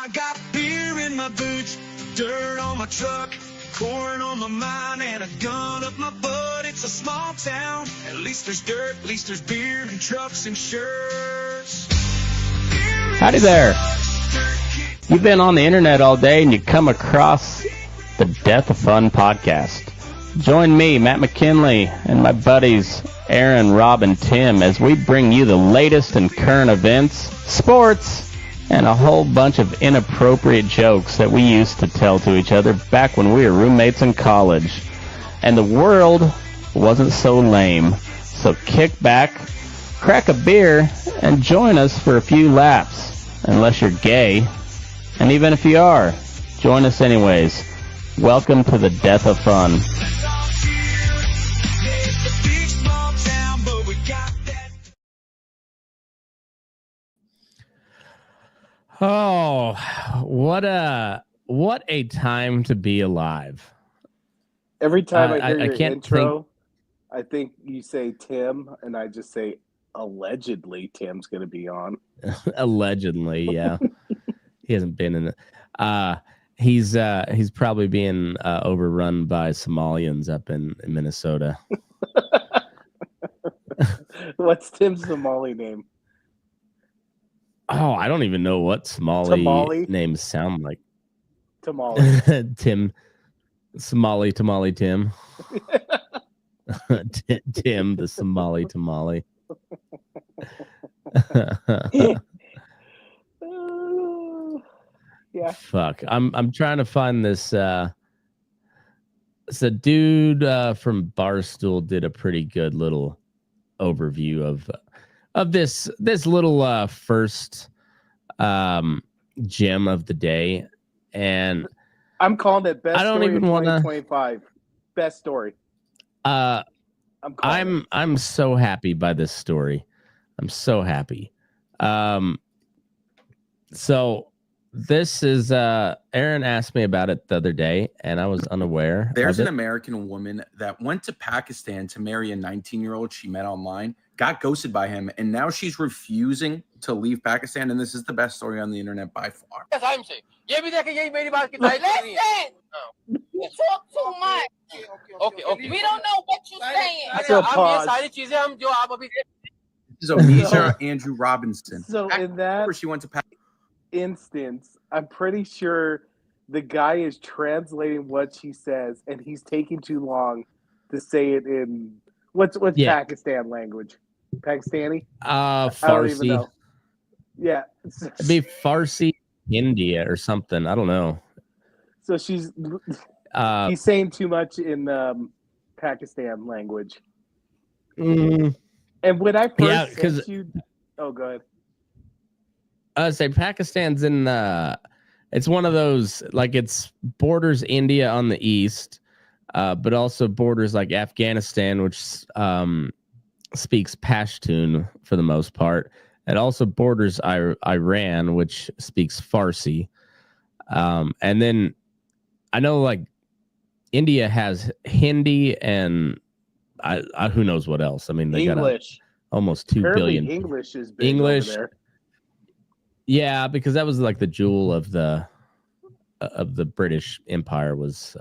I got beer in my boots, dirt on my truck, corn on my mind, and a gun up my butt. It's a small town. At least there's dirt, at least there's beer and trucks and shirts. Howdy there. You've been on the internet all day and you come across the Death of Fun podcast. Join me, Matt McKinley, and my buddies Aaron, Rob, and Tim as we bring you the latest in current events, sports, and a whole bunch of inappropriate jokes that we used to tell to each other back when we were roommates in college. And the world wasn't so lame. So kick back, crack a beer, and join us for a few laps. Unless you're gay. And even if you are, join us anyways. Welcome to the Death of Fun. Oh, what a time to be alive. Every time I hear your intro, I think you say Tim, and I just say, allegedly, Tim's going to be on. Allegedly, yeah. He hasn't been in it. He's probably being overrun by Somalians up in Minnesota. What's Tim's Somali name? Oh, I don't even know what Somali names sound like. Tamale. Tim. Somali Tamale Tim. Tim the Somali Tamale. Yeah. Fuck. I'm trying to find this. It's a dude from Barstool did a pretty good little overview of this little first gem of the day, and I'm calling it best. I don't story even of want to. 2025. Best story. I'm so happy by this story. I'm so happy. So this is Aaron asked me about it the other day, and I was unaware. There's an American woman that went to Pakistan to marry a 19-year-old she met online, got ghosted by him, and now she's refusing to leave Pakistan. And this is the best story on the internet by far. Yes, I'm saying. Listen, you talk too much. Okay. We don't know what you're saying. So pause. This is Onisha Andrew Robinson. So in that she went to Pakistan. Instance, I'm pretty sure the guy is translating what she says, and he's taking too long to say it in what's Pakistan language? Pakistani? Farsi. I don't even know. Yeah, it'd be Farsi, India, or something. I don't know. So he's saying too much in Pakistan language. And when I first sent you, go ahead. Say Pakistan's in it's one of those, like, it's borders India on the east, but also borders like Afghanistan, which speaks Pashtun for the most part. It also borders Iran, which speaks Farsi. And then I know, like, India has Hindi and who knows what else. I mean, they English. got almost 2 billion. English is big over there. Yeah, because that was like the jewel of the British Empire was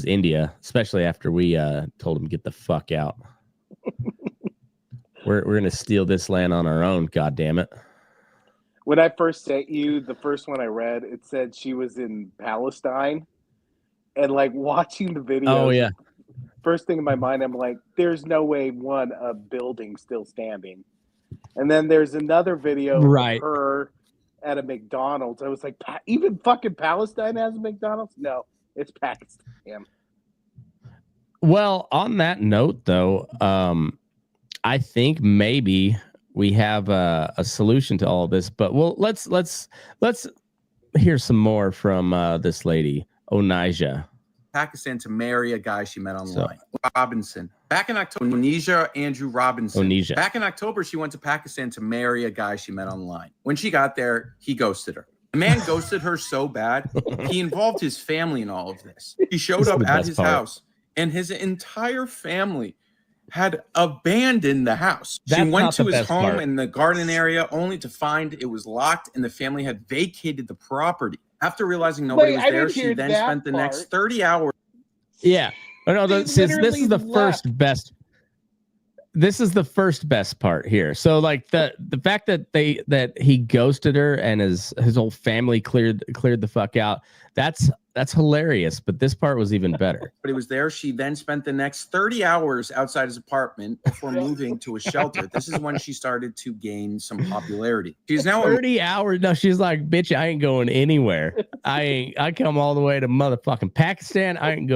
India, especially after we told them get the fuck out. We're gonna steal this land on our own. God damn it! When I first sent you the first one I read, it said she was in Palestine, and like watching the video. Oh yeah. First thing in my mind, I'm like, "There's no way a building still standing." And then there's another video of her at a McDonald's. I was like, even fucking Palestine has a McDonald's? No, it's Pakistan. Well, on that note, though, I think maybe we have a solution to all of this. But let's hear some more from this lady, Onisha. Pakistan to marry a guy she met online. Robinson. Back in October, Onisha Andrew Robinson. Onisha. Back in October, she went to Pakistan to marry a guy she met online. When she got there, he ghosted her. The man ghosted her so bad, he involved his family in all of this. He showed up at his house, and his entire family had abandoned the house. She That's went not to the his best home part. in the garden area only to find it was locked and the family had vacated the property. After realizing nobody Wait, was I there, didn't she hear then that spent the next part. 30 hours. Yeah. Oh, no, They this is literally the left. first best. This is the first best part here. So like the fact that he ghosted her and his whole family cleared the fuck out. That's hilarious. But this part was even better. But he was there. She then spent the next 30 hours outside his apartment before moving to a shelter. This is when she started to gain some popularity. She's now 30 hours. No, she's like, bitch, I ain't going anywhere. I come all the way to motherfucking Pakistan. I ain't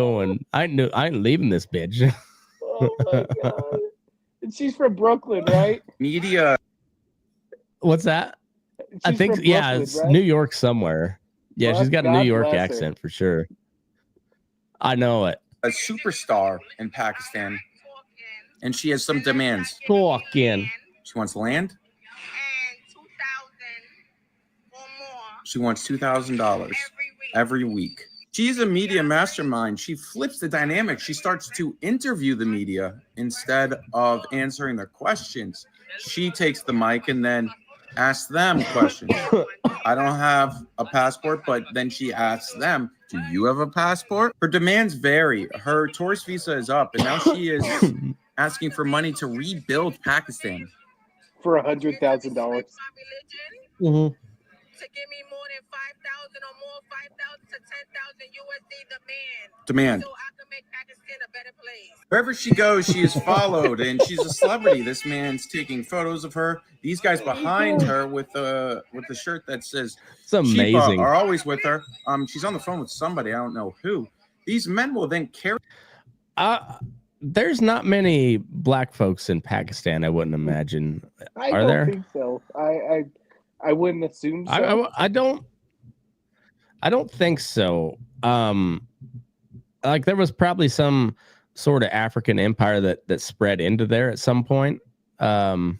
leaving this bitch. Oh my god. And she's from Brooklyn, right? media. What's that? She's I think from yeah, Brooklyn, it's right? New York somewhere. Yeah, Well, she's got a New God York bless her. accent for sure. I know it. A superstar in Pakistan, and she has some demands. Fucking. She wants land. She wants $2,000 every week. She's a media mastermind. She flips the dynamic. She starts to interview the media instead of answering their questions. She takes the mic and then asks them questions. I don't have a passport, but then she asks them, do you have a passport? Her demands vary. Her tourist visa is up, and now she is asking for money to rebuild Pakistan. For $100,000. Mm-hmm. To give me more than 5,000 or more, 5,000 to 10,000 USD Demand. so I can make Pakistan a better place. Wherever she goes, she is followed, and she's a celebrity. This man's taking photos of her. These guys behind her with the shirt that says It's amazing. Shiva are always with her. She's on the phone with somebody. I don't know who. These men will then carry. There's not many black folks in Pakistan, I wouldn't imagine. I Are don't there? think so. I wouldn't assume so. I don't think so. Like there was probably some sort of African empire that spread into there at some point. But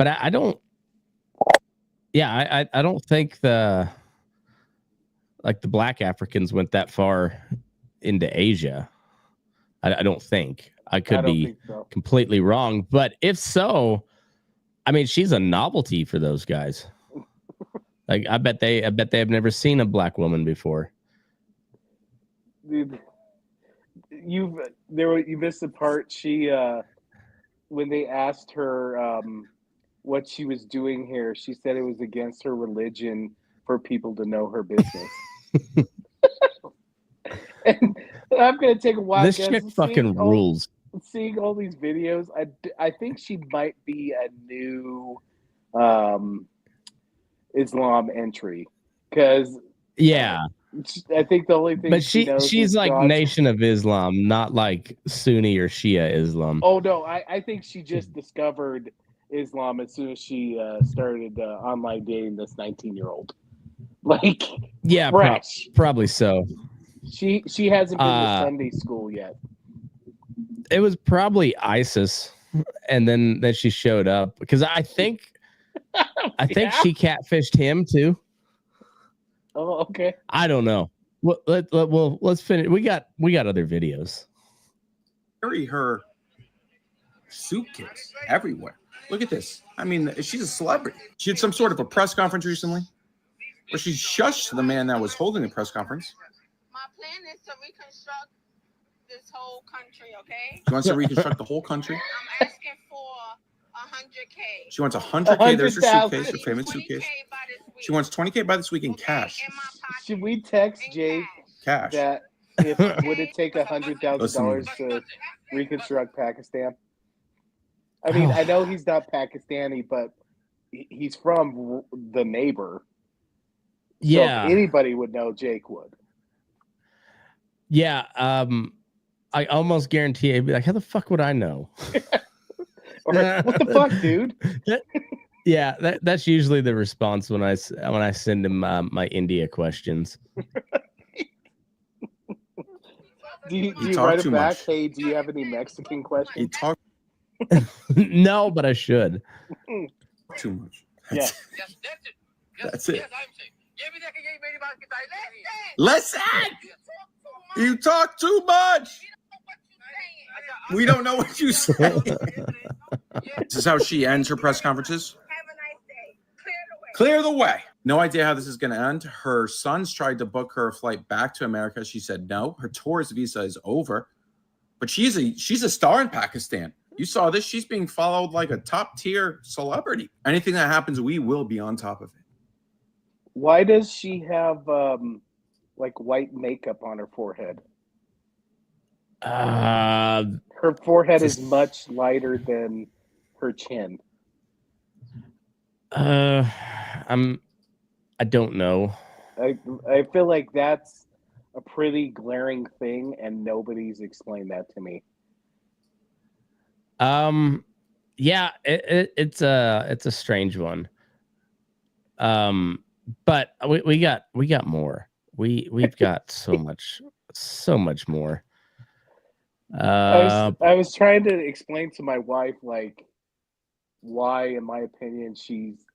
I don't. Yeah, I don't think the black Africans went that far into Asia. I don't think. I could be completely wrong, but if so, I mean, she's a novelty for those guys. Like, I bet they have never seen a black woman before. Dude, you missed the part. She when they asked her what she was doing here, she said it was against her religion for people to know her business. And I'm gonna take a wild guess. This chick fucking rules. Seeing all these videos, I think she might be a new Islam entry, because I think the only thing, but she knows she's like God's... Nation of Islam, not like Sunni or Shia Islam. Oh no, I think she just discovered Islam as soon as she started online dating this 19-year-old. Like, yeah, fresh. Probably so. She hasn't been to Sunday school yet. It was probably ISIS, and then she showed up, because I think she catfished him too. Oh, okay. I don't know. Well, let's finish. We got other videos. Carry her suitcase everywhere. Look at this. I mean, she's a celebrity. She had some sort of a press conference recently, where she shushed the man that was holding the press conference. My plan is to reconstruct this whole country, okay? She wants to reconstruct the whole country. I'm asking for $100K. She wants $100K. There's her suitcase, her famous suitcase. She wants $20K by this week in cash. Should we text Jake cash that would it take $100,000 to reconstruct Pakistan? I mean, I know he's not Pakistani, but he's from the neighbor. Yeah, so if anybody would know, Jake would. Yeah, I almost guarantee I'd be like, how the fuck would I know? Or, what the fuck, dude? That's usually the response when I send him my India questions. Do you write it back? Hey, do you have any Mexican questions? You talk. No, but I should. Too much. Yeah. That's it. Listen! You talk too much! We don't know what you say. This is how she ends her press conferences. Have a nice day. Clear the way. No idea how this is going to end. Her sons tried to book her a flight back to America. She said no. Her tourist visa is over. But she's a star in Pakistan. You saw this. She's being followed like a top tier celebrity. Anything that happens, we will be on top of it. Why does she have like white makeup on her forehead? Her forehead is much lighter than her chin. I don't know. I feel like that's a pretty glaring thing, and nobody's explained that to me. Yeah, it's a strange one. But we got more. We've got so much more. I was trying to explain to my wife like why, in my opinion, she's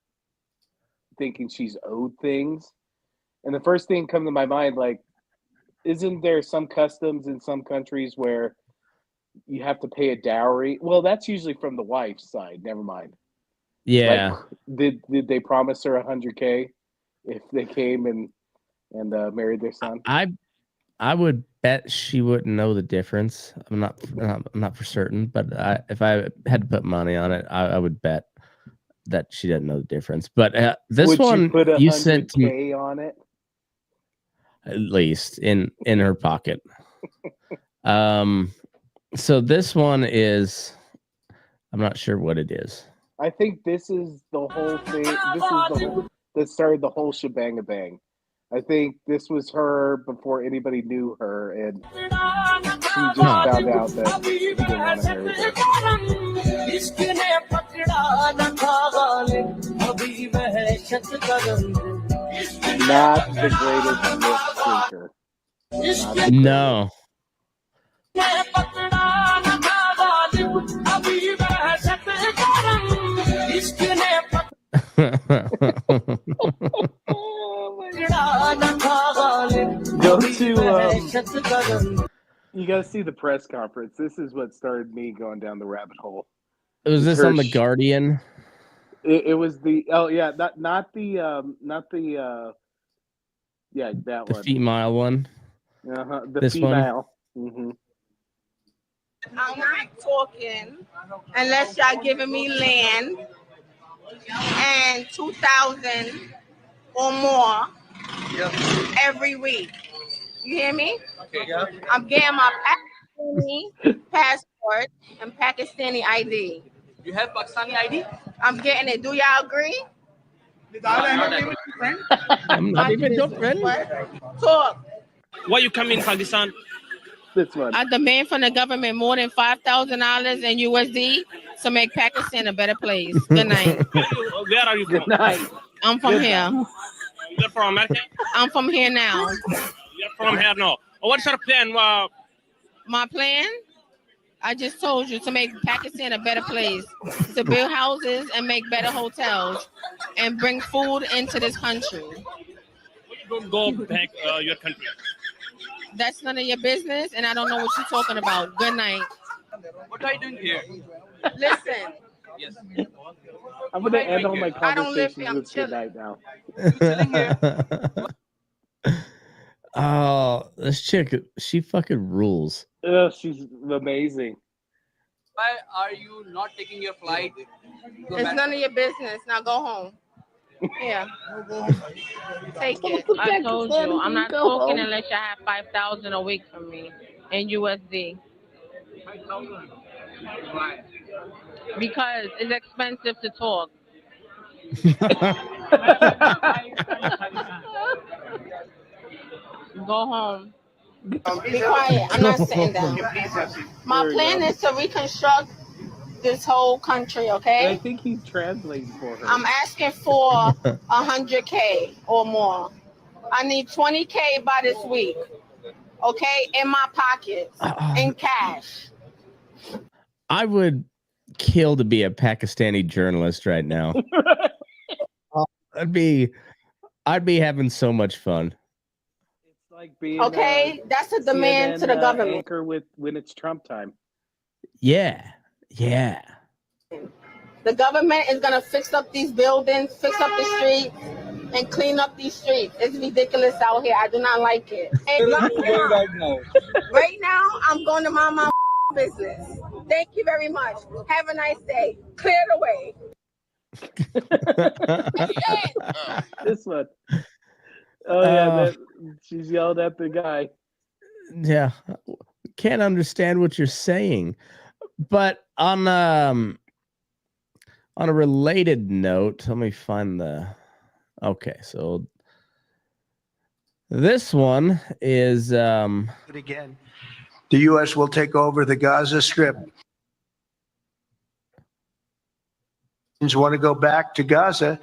thinking she's owed things, and the first thing come to my mind, like, isn't there some customs in some countries where you have to pay a dowry? Well, that's usually from the wife's side. Never mind. Yeah. Like, did they promise her $100K if they came and married their son? I would bet she wouldn't know the difference. I'm not for certain, but if I had to put money on it, I would bet that she doesn't know the difference. But this would one you put you sent $100K on it, at least in her pocket. So this one is, I'm not sure what it is. I think this is the whole thing. This is that started the whole shebang bang. I think this was her before anybody knew her, and she just found out that he didn't want to marry her. Not the greatest lip syncer. No. Go to you gotta see the press conference. This is what started me going down the rabbit hole. Was this on the Guardian? It was the not the that the one. Female one. The this female. I'm not talking unless y'all giving me land and 2,000 or more every week. You hear me? Okay, yeah. I'm getting my Pakistani passport and Pakistani ID. You have Pakistani ID? I'm getting it. Do y'all agree? I'm not even your friend. Talk. Why you come in Pakistan? This one. I demand from the government more than $5,000 in USD to make Pakistan a better place. Good night. Where are you from? Good night. I'm from here. You're from America? I'm from here now. You're from here now. What's your plan? My plan? I just told you to make Pakistan a better place, to build houses and make better hotels, and bring food into this country. You don't go back your country. That's none of your business, and I don't know what you're talking about. Good night. What are you doing here? Listen. Yes. I'm gonna end all my I don't live conversations here, I'm with good night now. Oh, this chick, she fucking rules. Oh, she's amazing. Why are you not taking your flight? It's none of your business. Now go home. Yeah. Take it. I told you. I'm not talking unless you have 5,000 a week from me in USD. 5,000. Why? Because it's expensive to talk. Go home. Be quiet. I'm not sitting down. My plan is to reconstruct this whole country, okay? I think he's translating for her. I'm asking for $100K or more. I need $20K by this week, okay? In my pockets, in cash. I would kill to be a Pakistani journalist right now. I'd be having so much fun. It's like being okay. That's a demand CNN, to the government. Anchor when it's Trump time. Yeah. The government is going to fix up these buildings, fix up the streets, and clean up these streets. It's ridiculous out here. I do not like it. Hey, right now, I'm going to mind my business. Thank you very much. Have a nice day. Clear the way. This one. Oh yeah, she's yelled at the guy. Yeah, can't understand what you're saying. But on a related note, let me find the. Okay, so this one is again. The U.S. will take over the Gaza Strip. Want to go back to Gaza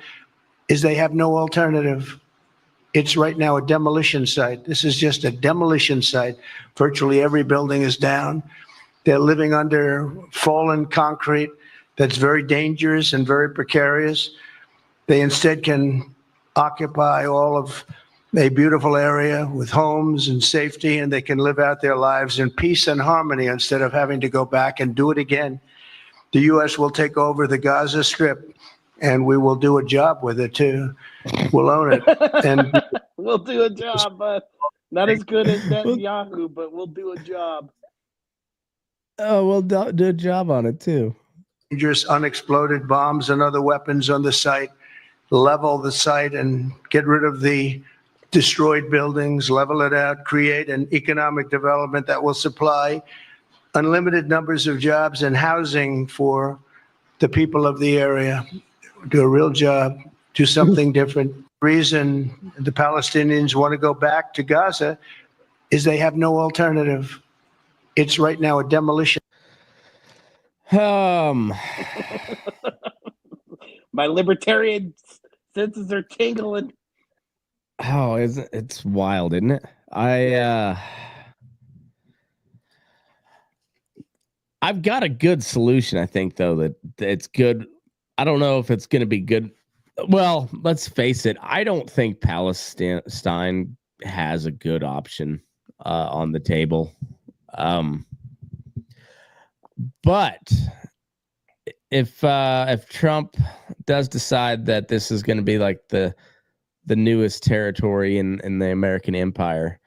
is they have no alternative. It's right now a demolition site. This is just a demolition site. Virtually every building is down. They're living under fallen concrete that's very dangerous and very precarious. They instead can occupy all of a beautiful area with homes and safety, and they can live out their lives in peace and harmony instead of having to go back and do it again. The U.S. will take over the Gaza Strip, and we will do a job with it, too. We'll own it. And we'll do a job, but not as good as Netanyahu, but we'll do a job. Oh, we'll do a job on it, too. Dangerous unexploded bombs and other weapons on the site, level the site and get rid of the destroyed buildings, level it out, create an economic development that will supply unlimited numbers of jobs and housing for the people of the area. Do a real job, do something different. Reason the Palestinians want to go back to Gaza is they have no alternative. It's right now a demolition. My libertarian senses are tingling. Oh, it's wild, isn't it? I've got a good solution, I think, though, that it's good. I don't know if it's going to be good. Well, let's face it. I don't think Palestine has a good option on the table. But if Trump does decide that this is going to be like the newest territory in the American empire,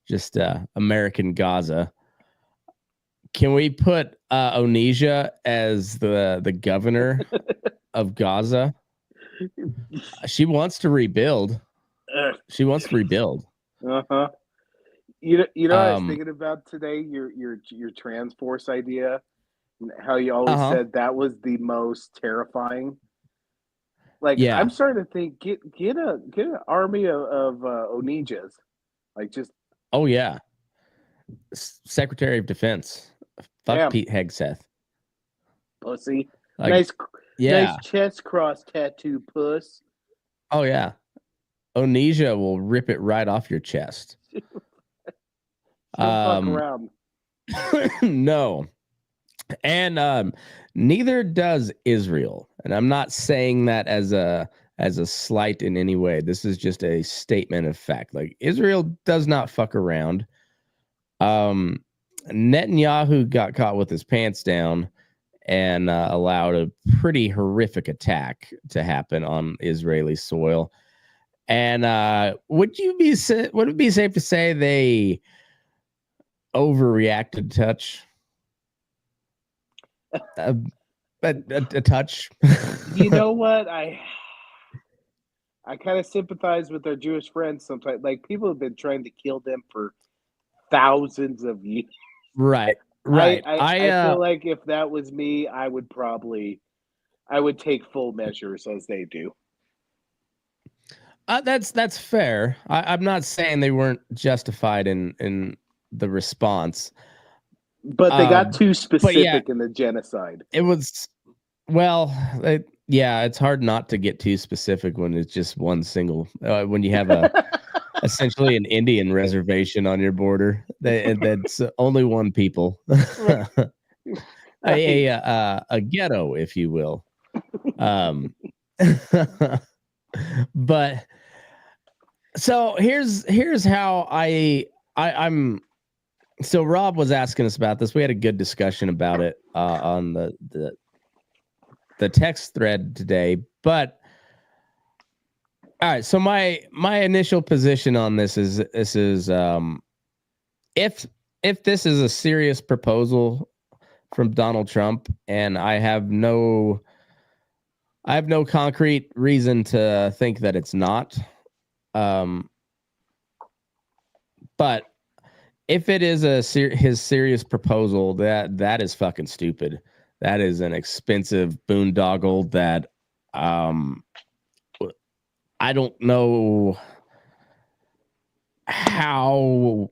just American Gaza, can we put Onesia as the governor of Gaza? She wants to rebuild. She wants to rebuild. Uh-huh. You know what I was thinking about today? Your Transforce idea, how you always said that was the most terrifying. Like, yeah. I'm starting to think get an army of Onesias, like just. Oh yeah, Secretary of Defense. Fuck Pete Hegseth. Pussy. Like, nice chest cross tattoo, puss. Oh yeah, Onesia will rip it right off your chest. Fuck around. No. And neither does Israel. And I'm not saying that as a slight in any way. This is just a statement of fact. Like, Israel does not fuck around. Netanyahu got caught with his pants down and allowed a pretty horrific attack to happen on Israeli soil. And would it be safe to say they overreacted a touch? A touch. You know what? I kind of sympathize with our Jewish friends sometimes. Like, people have been trying to kill them for thousands of years. Right. I feel like if that was me, I would take full measures as they do. That's fair. I'm not saying they weren't justified in the response. But they got too specific in the genocide. It was, well, it's hard not to get too specific when it's just one single, when you have essentially an Indian reservation on your border. That's only one people. a ghetto, if you will. But so here's how I'm So Rob was asking us about this. We had a good discussion about it on the text thread today. But all right, so my initial position on this is if this is a serious proposal from Donald Trump, and I have no concrete reason to think that it's not. But if it is his serious proposal, that is fucking stupid. That is an expensive boondoggle that I don't know how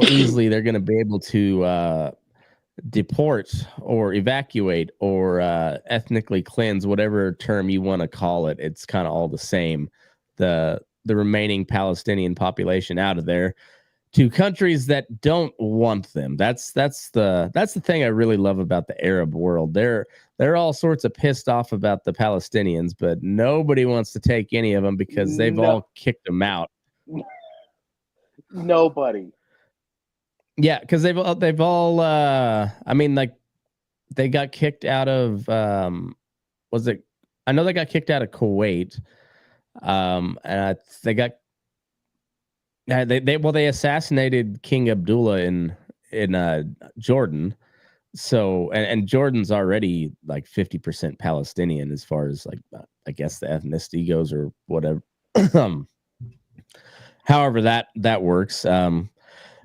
easily they're going to be able to deport or evacuate or ethnically cleanse, whatever term you want to call it. It's kind of all the same. The remaining Palestinian population out of there to countries that don't want them. That's the thing I really love about the Arab world. They're all sorts of pissed off about the Palestinians, but nobody wants to take any of them because they've all kicked them out. Nobody. Yeah, because they've all I mean, like, they got kicked out of was it? I know they got kicked out of Kuwait. And they got they assassinated King Abdullah in Jordan. So and Jordan's already like 50% Palestinian as far as like I guess the ethnicity goes or whatever. However that works.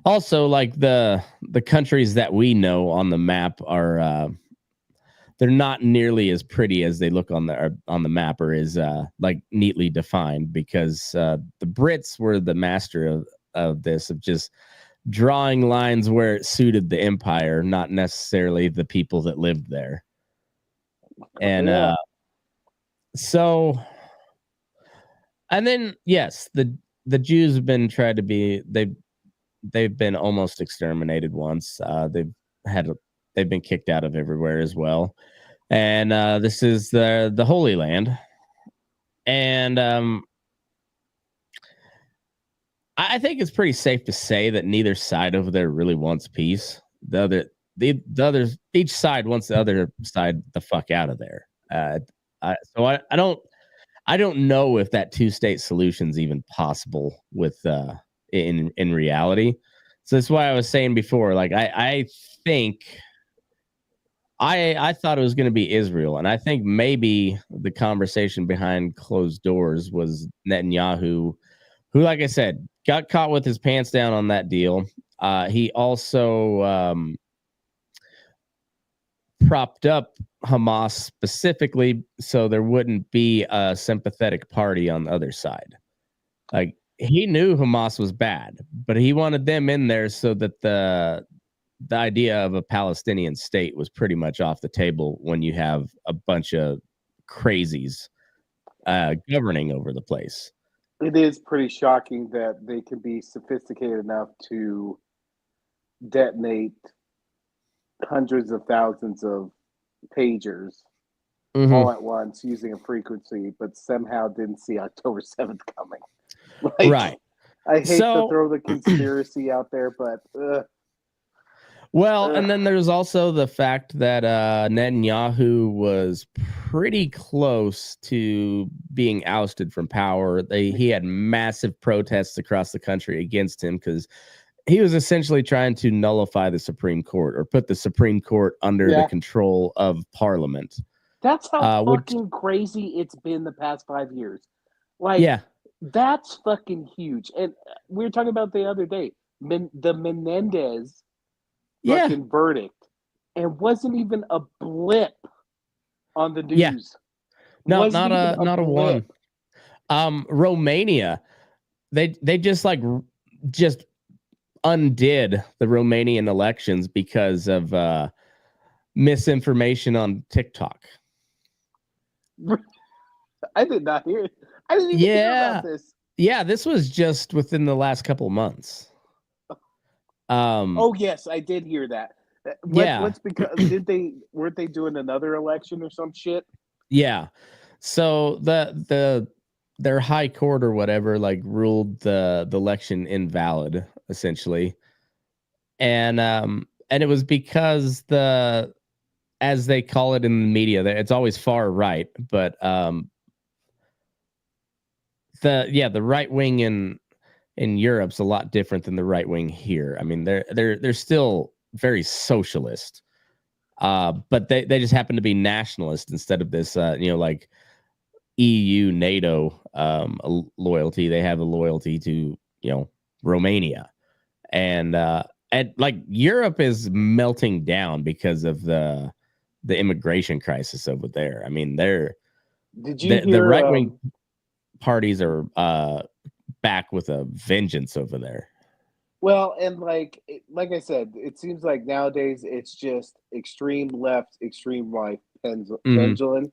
Also, like the countries that we know on the map are they're not nearly as pretty as they look on the map, or is like neatly defined, because the Brits were the master of this, of just drawing lines where it suited the empire, not necessarily the people that lived there. And so, and then yes, the Jews have been tried to be they've been almost exterminated once. They've been kicked out of everywhere as well. And this is the Holy Land. And I think it's pretty safe to say that neither side over there really wants peace. The other each side wants the other side the fuck out of there. So I don't know if that two-state solution is even possible with in reality. So that's why I was saying before, like I think I thought it was going to be Israel, and I think maybe the conversation behind closed doors was Netanyahu, who, like I said, got caught with his pants down on that deal. He also propped up Hamas specifically so there wouldn't be a sympathetic party on the other side. Like, he knew Hamas was bad, but he wanted them in there so that the idea of a Palestinian state was pretty much off the table when you have a bunch of crazies governing over the place. It is pretty shocking that they can be sophisticated enough to detonate hundreds of thousands of pagers all at once using a frequency, but somehow didn't see October 7th coming. Like, right. I hate to throw the conspiracy out there, but and then there's also the fact that Netanyahu was pretty close to being ousted from power. He had massive protests across the country against him because he was essentially trying to nullify the Supreme Court, or put the Supreme Court under the control of Parliament. That's how fucking crazy it's been the past 5 years. Like, that's fucking huge. And we were talking about the other day, the Menendez fucking verdict, and wasn't even a blip on the news. Yeah. No, not a one. Romania, they just undid the Romanian elections because of misinformation on TikTok. I did not hear it. I didn't even hear about this. Yeah, this was just within the last couple of months. Oh yes, I did hear that. What's because weren't they doing another election or some shit? Yeah. So their high court or whatever ruled the election invalid. essentially. And it was because as they call it in the media, it's always far right, but the right wing in Europe's a lot different than the right wing here. I mean, they're still very socialist, but they just happen to be nationalist instead of this, like EU, NATO loyalty. They have a loyalty to Romania, and like Europe is melting down because of the immigration crisis over there. I mean, Did you hear the right wing parties are back with a vengeance over there. Well, and like I said, it seems like nowadays it's just extreme left, extreme right, pendulum.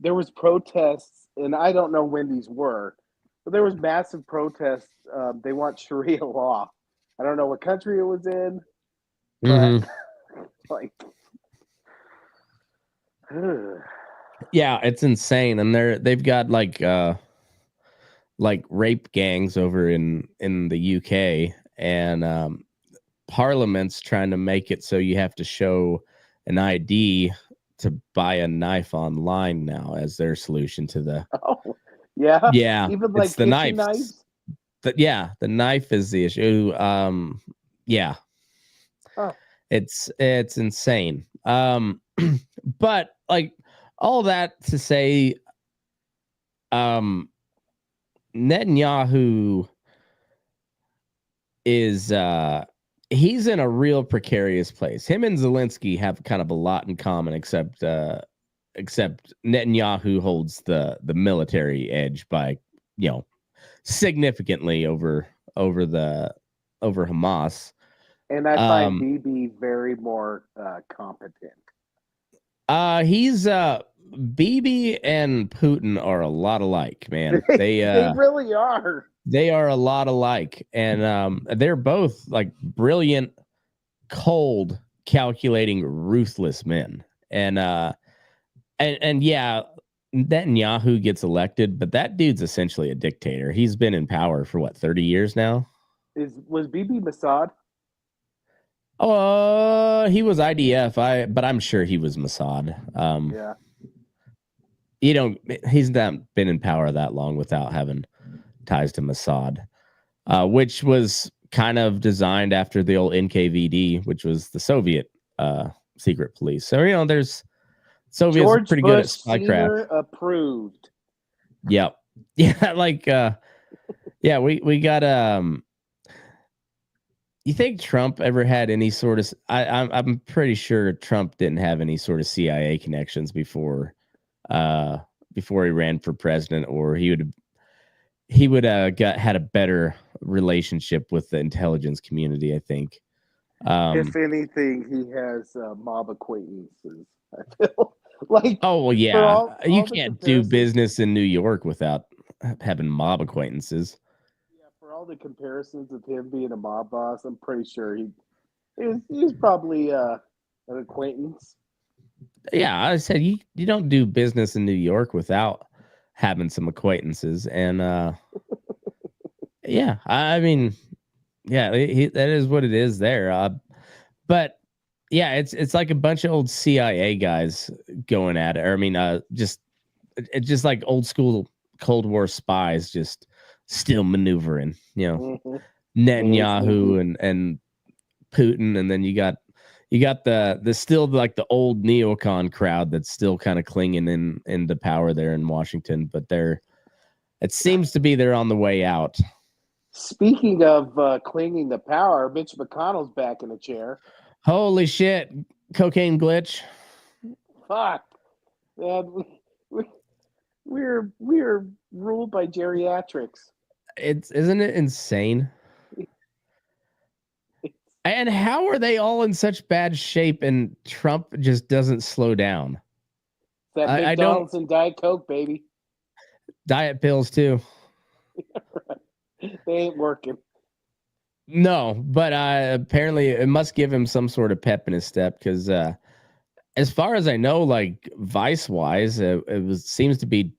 There was protests, and I don't know when these were, but there was massive protests. They want Sharia law. I don't know what country it was in, but like, yeah, it's insane, and they've got like rape gangs over in the UK, and Parliament's trying to make it so you have to show an ID to buy a knife online now as their solution to the. Oh, yeah, yeah, even like it's the knives. The knife is the issue. Yeah, it's insane. But like all that to say, Netanyahu is he's in a real precarious place. Him and Zelensky have kind of a lot in common, except Netanyahu holds the military edge by significantly over Hamas. And I find Bibi very more competent. He's Bibi and Putin are a lot alike, man. They really are. They are a lot alike, and they're both like brilliant, cold, calculating, ruthless men. And yeah, Netanyahu gets elected, but that dude's essentially a dictator. He's been in power for 30 years now. Was Bibi Mossad? He was IDF. But I'm sure he was Mossad. Yeah. He's not been in power that long without having ties to Mossad, which was kind of designed after the old NKVD, which was the Soviet secret police. So there's Soviets George pretty Bush good at spycraft. Approved. Yep. Yeah, like yeah, we got you think Trump ever had any sort of I'm pretty sure Trump didn't have any sort of CIA connections before he ran for president, or he would had a better relationship with the intelligence community, I think. If anything, he has mob acquaintances. I feel like. Oh well, yeah. You can't do business in New York without having mob acquaintances. Yeah, for all the comparisons of him being a mob boss, I'm pretty sure he's probably an acquaintance. Yeah, I said you don't do business in New York without having some acquaintances, and yeah, I mean, yeah, that is what it is there. But yeah, it's like a bunch of old CIA guys going at it. Or I mean, it's just like old school Cold War spies, just still maneuvering. Netanyahu and Putin, and then you got the still like the old neocon crowd that's still kind of clinging into power there in Washington, but it seems to be they're on the way out. Speaking of clinging to power, Mitch McConnell's back in the chair. Holy shit! Cocaine glitch. Fuck, man, we're ruled by geriatrics. Isn't it insane? And how are they all in such bad shape and Trump just doesn't slow down? That McDonald's and Diet Coke, baby. Diet pills too. They ain't working. No, but apparently it must give him some sort of pep in his step, because as far as I know, like vice-wise, it seems to be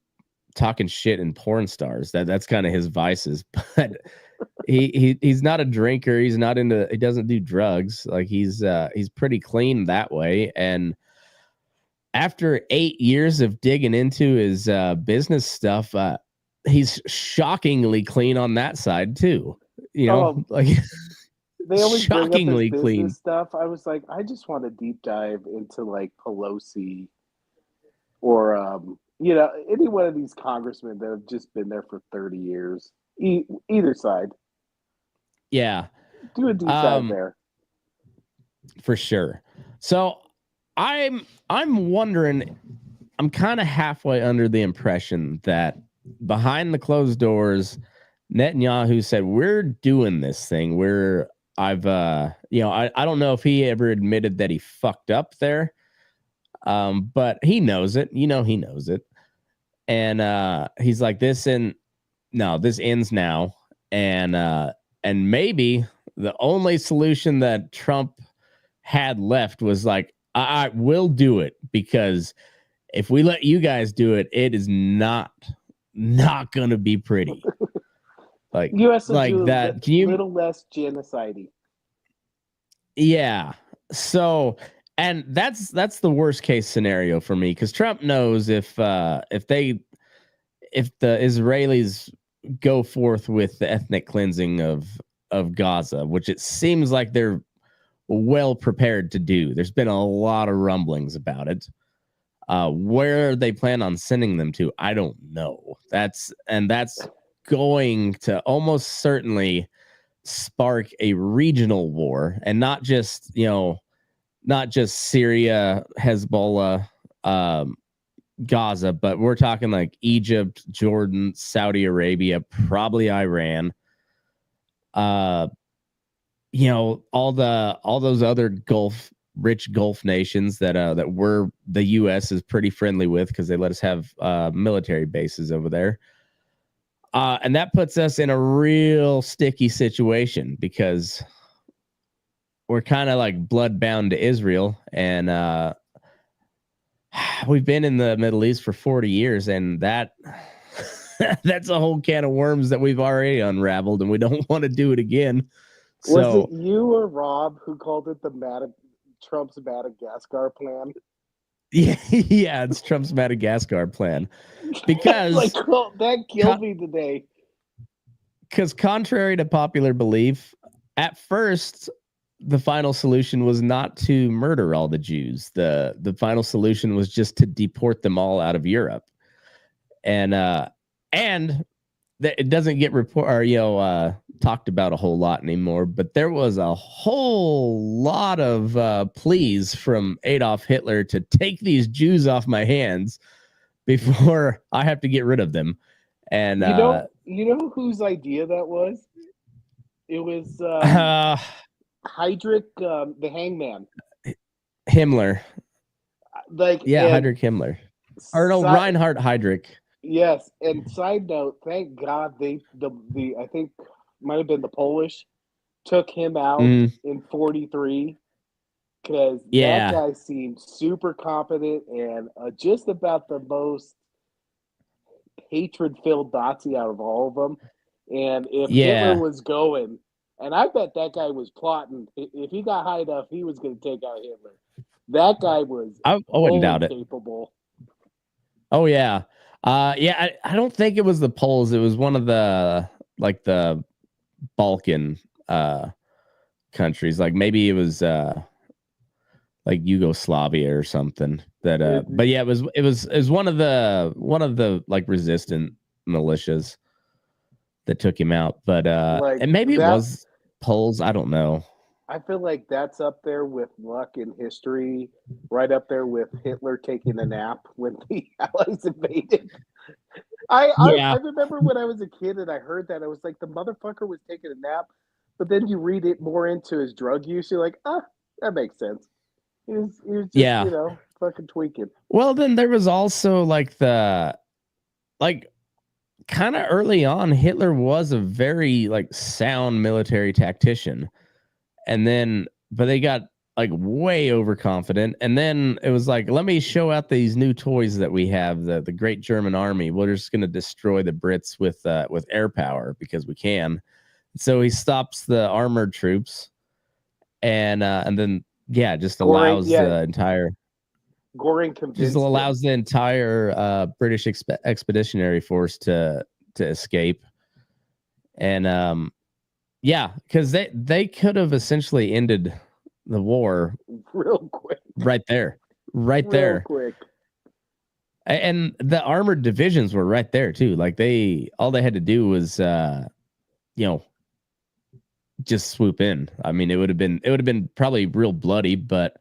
talking shit and porn stars. That's kind of his vices. But he's not a drinker. He doesn't do drugs. Like he's pretty clean that way. And after 8 years of digging into his business stuff, he's shockingly clean on that side too. They always shockingly bring up his clean stuff. I was like, I just want to deep dive into like Pelosi or any one of these congressmen that have just been there for 30 years. Either side. Yeah. Do a deep dive there. For sure. So I'm wondering, I'm kind of halfway under the impression that behind the closed doors, Netanyahu said, we're doing this thing. I don't know if he ever admitted that he fucked up there. But he knows it. He knows it. And he's like, this ends now. And maybe the only solution that Trump had left was like, I will do it, because if we let you guys do it, it is not going to be pretty. Like U.S. like that. Can you little less genocide-y. Yeah. So, and that's the worst case scenario for me, because Trump knows if the Israelis go forth with the ethnic cleansing of Gaza, which it seems like they're well prepared to do. There's been a lot of rumblings about it. Where they plan on sending them to, I don't know. That's going to almost certainly spark a regional war, and not just Syria, Hezbollah, Gaza, but we're talking like Egypt, Jordan, Saudi Arabia, probably Iran. All those other rich Gulf nations that the U.S. is pretty friendly with, because they let us have military bases over there. And that puts us in a real sticky situation, because we're kind of like bloodbound to Israel, and we've been in the Middle East for 40 years, and that's a whole can of worms that we've already unraveled, and we don't want to do it again. Was it you or Rob who called it Trump's Madagascar plan? Yeah, it's Trump's Madagascar plan. Because that killed me today. Because contrary to popular belief, at first the final solution was not to murder all the Jews. The final solution was just to deport them all out of Europe. And it doesn't get talked about a whole lot anymore, but there was a whole lot of pleas from Adolf Hitler to take these Jews off my hands before I have to get rid of them. And you know whose idea that was? It was Heydrich, the hangman. Himmler. Heydrich Himmler. Or no, Reinhard Heydrich. Yes, and side note, thank God I think might have been the Polish, took him out in 43, because that guy seemed super competent and just about the most hatred-filled Nazi out of all of them. And if Hitler was going, and I bet that guy was plotting, if he got high enough, he was going to take out Hitler. That guy was I wouldn't doubt it. Capable. Oh, yeah. I don't think it was the Poles. It was one of the Balkan countries. Like maybe it was like Yugoslavia or something. But yeah, it was one of the like resistant militias that took him out. But and maybe it was Poles. I don't know. I feel like that's up there with luck in history, right up there with Hitler taking a nap when the Allies invaded. I remember when I was a kid and I heard that, I was like, the motherfucker was taking a nap. But then you read it more into his drug use, you're like, that makes sense. He was just, fucking tweaking. Well, then there was also kind of early on, Hitler was a very sound military tactician. And then, but they got like way overconfident. And then it was like, let me show out these new toys that we have, the Great German Army. We're just going to destroy the Brits with air power because we can. So he stops the armored troops and then just allows the entire British expeditionary force to escape. And because they could have essentially ended the war real quick, right there. Quick. And the armored divisions were right there too. Like all they had to do was just swoop in. I mean, it would have been probably real bloody, but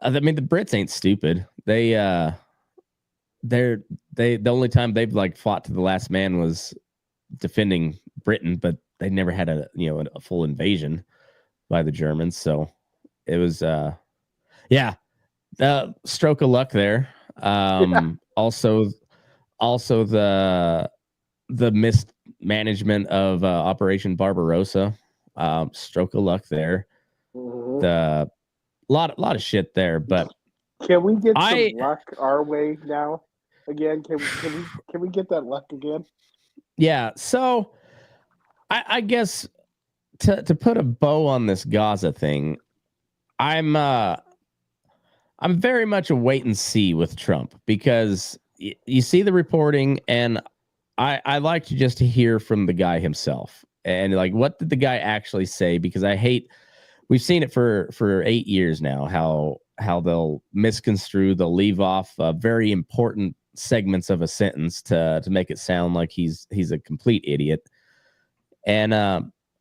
I mean, the Brits ain't stupid. The only time they've like fought to the last man was defending Britain, but they never had a full invasion by the Germans. So it was stroke of luck there. Also the mismanagement of Operation Barbarossa. Stroke of luck there. Mm-hmm. The lot of shit there, but can we get some luck our way now again? Can we get that luck again? Yeah. So I guess to put a bow on this Gaza thing, I'm very much a wait and see with Trump, because you see the reporting, and I like to just hear from the guy himself and like, what did the guy actually say? Because we've seen it for 8 years now, how they'll misconstrue, they'll leave off very important segments of a sentence to make it sound like he's a complete idiot. And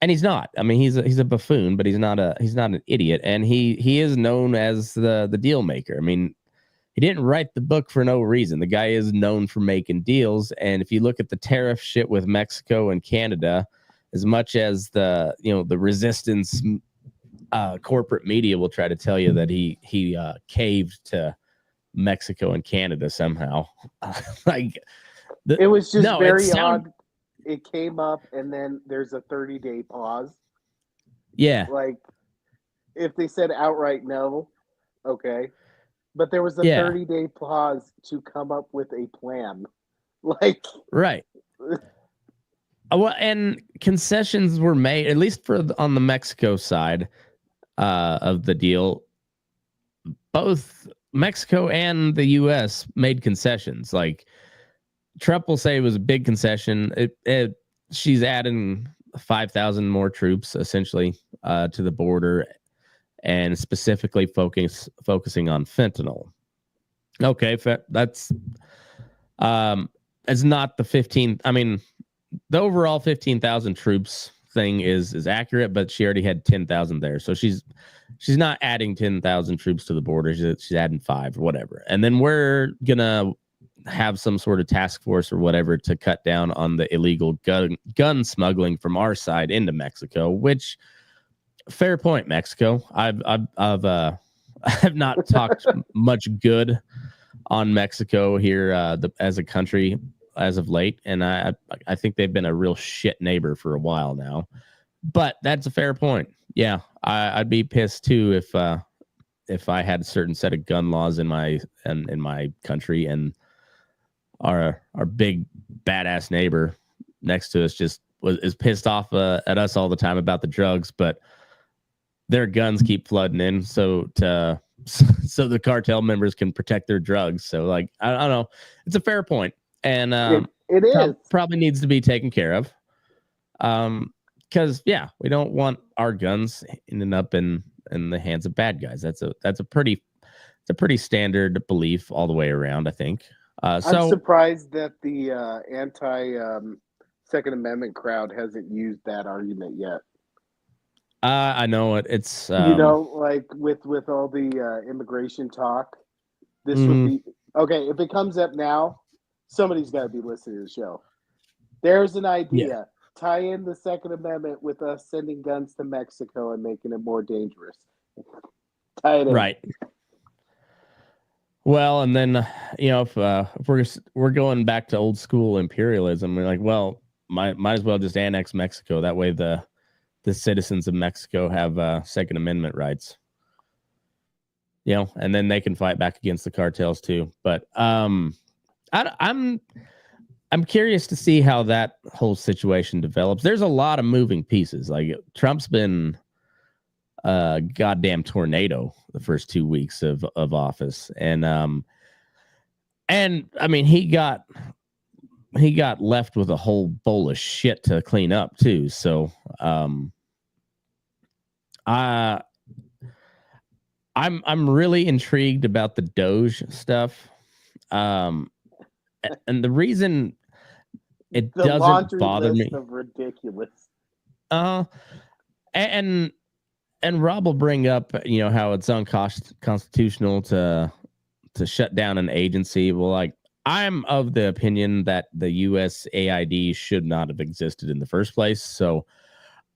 he's not. I mean, he's a buffoon, but he's not an idiot. And he is known as the deal maker. I mean, he didn't write the book for no reason. The guy is known for making deals. And if you look at the tariff shit with Mexico and Canada, as much as the resistance corporate media will try to tell you that he caved to Mexico and Canada somehow, it was just very odd. It came up, and then there's a 30-day pause. Yeah. Like, if they said outright no, okay. But there was a 30-day pause to come up with a plan. Like, right. Well, and concessions were made, at least on the Mexico side of the deal. Both Mexico and the U.S. made concessions. Like, Trump will say it was a big concession. She's adding 5,000 more troops essentially to the border, and specifically focusing on fentanyl. Okay, that's it's not the 15. I mean, the overall 15,000 troops thing is accurate, but she already had 10,000 there, so she's not adding 10,000 troops to the border. She's adding 5 or whatever, and then we're gonna have some sort of task force or whatever to cut down on the illegal gun smuggling from our side into Mexico. Which, fair point, Mexico. I've not talked much good on Mexico here as a country as of late, and I think they've been a real shit neighbor for a while now. But that's a fair point. Yeah, I'd be pissed too if I had a certain set of gun laws in my country, and our big badass neighbor next to us is pissed off at us all the time about the drugs, but their guns keep flooding in so the cartel members can protect their drugs. So, like, I don't know. It's a fair point, and it is probably needs to be taken care of. Because we don't want our guns ending up in the hands of bad guys. That's a pretty standard belief all the way around, I think. I'm surprised that the anti Second Amendment crowd hasn't used that argument yet. I know it. It's like with all the immigration talk, this would be okay if it comes up now. Somebody's got to be listening to the show. There's an idea. Yeah. Tie in the Second Amendment with us sending guns to Mexico and making it more dangerous. Tie it in. Right. Well, and then if we're going back to old school imperialism, we're like, well, might as well just annex Mexico. That way, the citizens of Mexico have Second Amendment rights. and then they can fight back against the cartels too. But I'm curious to see how that whole situation develops. There's a lot of moving pieces. Like Trump's been a goddamn tornado the first 2 weeks of office, and I mean he got left with a whole bowl of shit to clean up too. So I'm really intrigued about the Doge stuff. And the reason it doesn't bother me of ridiculous. And Rob will bring up, how it's unconstitutional to shut down an agency. Well, like, I'm of the opinion that the USAID should not have existed in the first place. So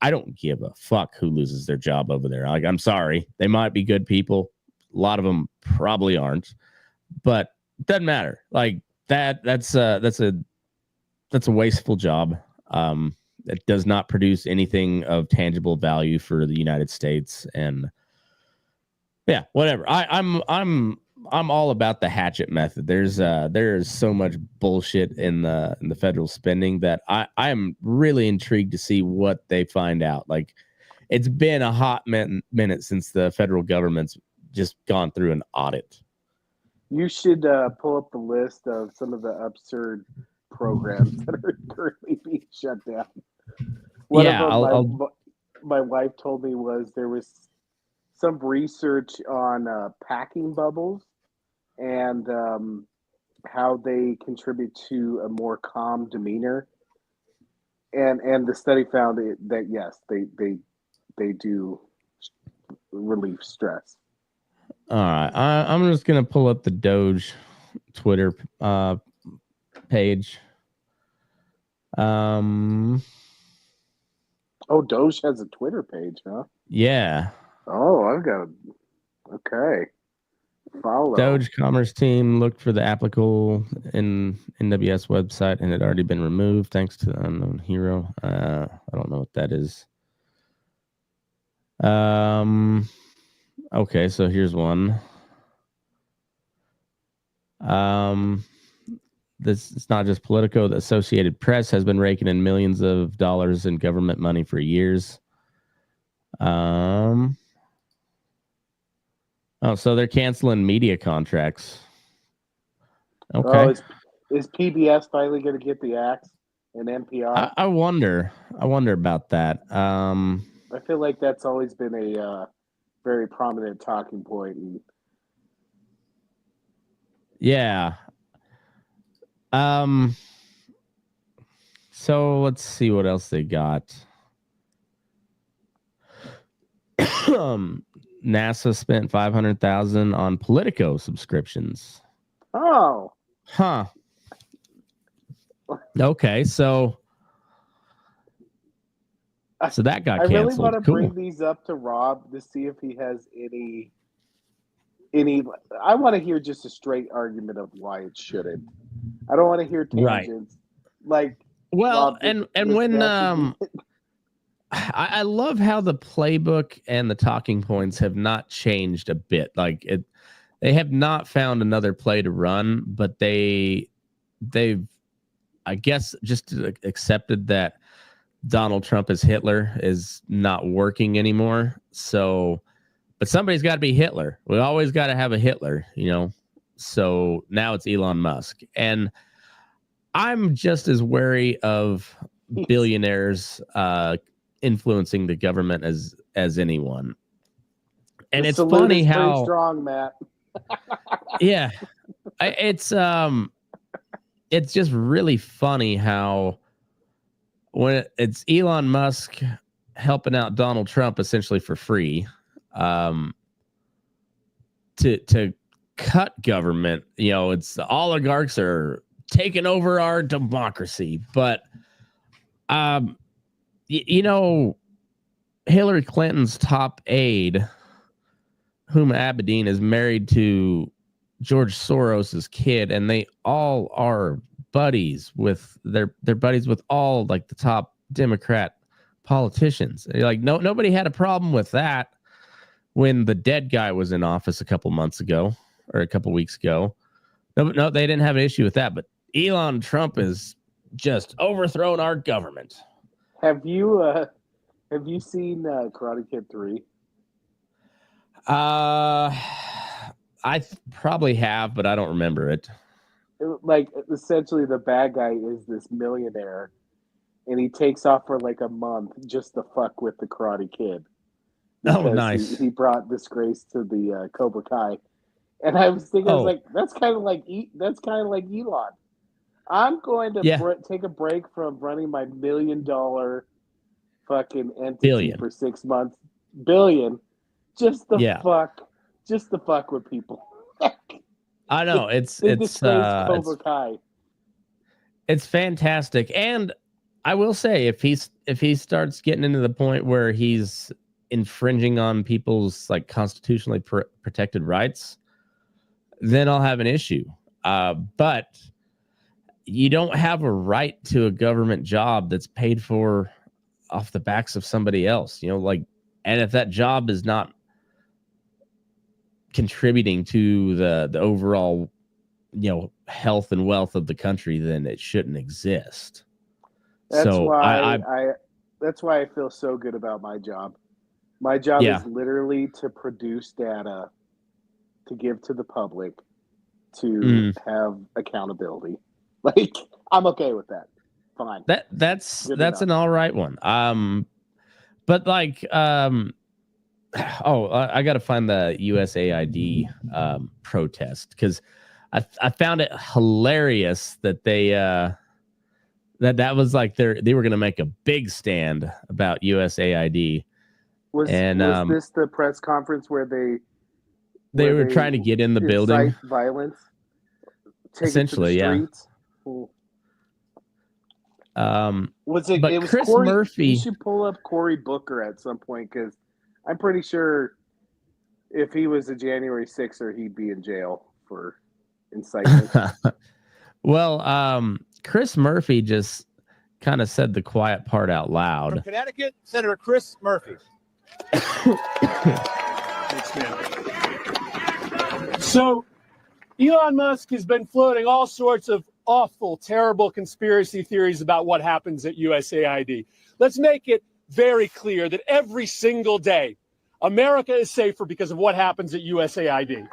I don't give a fuck who loses their job over there. Like, I'm sorry. They might be good people. A lot of them probably aren't, but it doesn't matter. Like that's a wasteful job. It does not produce anything of tangible value for the United States. And yeah, whatever. I'm all about the hatchet method. There is so much bullshit in the federal spending that I am really intrigued to see what they find out. Like, it's been a hot minute since the federal government's just gone through an audit. You should pull up the list of some of the absurd programs that are currently being shut down. One of them, my wife told me, was there was some research on packing bubbles and how they contribute to a more calm demeanor, and the study found that yes, they do relieve stress. All right, I'm just gonna pull up the Doge Twitter page. Oh, Doge has a Twitter page, huh? Yeah. Oh, I've got. Okay. Follow. Doge Commerce Team looked for the applicable in NWS website and had already been removed thanks to the unknown hero. I don't know what that is. Okay, so here's one. This it's not just Politico. The Associated Press has been raking in millions of dollars in government money for years. Oh, so they're canceling media contracts. Okay. Oh, is PBS finally going to get the axe and NPR? I wonder about that. I feel like that's always been a very prominent talking point. Yeah. So let's see what else they got. NASA spent $500,000 on Politico subscriptions. Oh. Huh. Okay, so that got canceled. I really want to bring these up to Rob to see if he has any. I want to hear just a straight argument of why it shouldn't. I don't want to hear tangents. Right. Like, well, Rob, and when I love how the playbook and the talking points have not changed a bit. Like they have not found another play to run, but they've I guess just accepted that Donald Trump as Hitler is not working anymore. So, but somebody's got to be Hitler. We always got to have a Hitler, So now it's Elon Musk. And I'm just as wary of billionaires influencing the government as anyone. And it's funny how pretty strong, Matt. Yeah. It's just really funny how when it's Elon Musk helping out Donald Trump essentially for free, to cut government, it's the oligarchs are taking over our democracy. But, Hillary Clinton's top aide, Huma Abedin, is married to George Soros's kid, and they all are buddies with they're buddies with all like the top Democrat politicians. Like nobody had a problem with that when the dead guy was in office a couple months ago or a couple weeks ago. No, they didn't have an issue with that. But Elon Trump is just overthrown our government. Have you seen Karate Kid 3? I probably have, but I don't remember it. Like, essentially, the bad guy is this millionaire, and he takes off for like a month just to fuck with the Karate Kid. Oh, nice. He brought disgrace to the Cobra Kai, and I was thinking, I was like, that's kind of like Elon. I'm going to take a break from running my $1 million fucking entity for 6 months, billion, just to fuck with people. I know it's Cobra Kai. It's fantastic, and I will say if he starts getting into the point where he's infringing on people's like constitutionally protected rights, then I'll have an issue. But you don't have a right to a government job that's paid for off the backs of somebody else, and if that job is not contributing to the overall, health and wealth of the country, then it shouldn't exist. That's why I feel so good about my job. My job is literally to produce data to give to the public to have accountability. Like, I'm okay with that. Fine. That's an all right one. But like, I got to find the USAID protest, because I found it hilarious that they that was like they were going to make a big stand about USAID. Was this the press conference where they were trying to get in the building? Violence. Essentially, yeah. Was it? But It was Chris Cory Murphy. You should pull up Cory Booker at some point, because I'm pretty sure if he was a January 6er, he'd be in jail for incitement. Well, Chris Murphy just kind of said the quiet part out loud. From Connecticut, Senator Chris Murphy. So, Elon Musk has been floating all sorts of awful, terrible conspiracy theories about what happens at USAID. Let's make it very clear that every single day, America is safer because of what happens at USAID.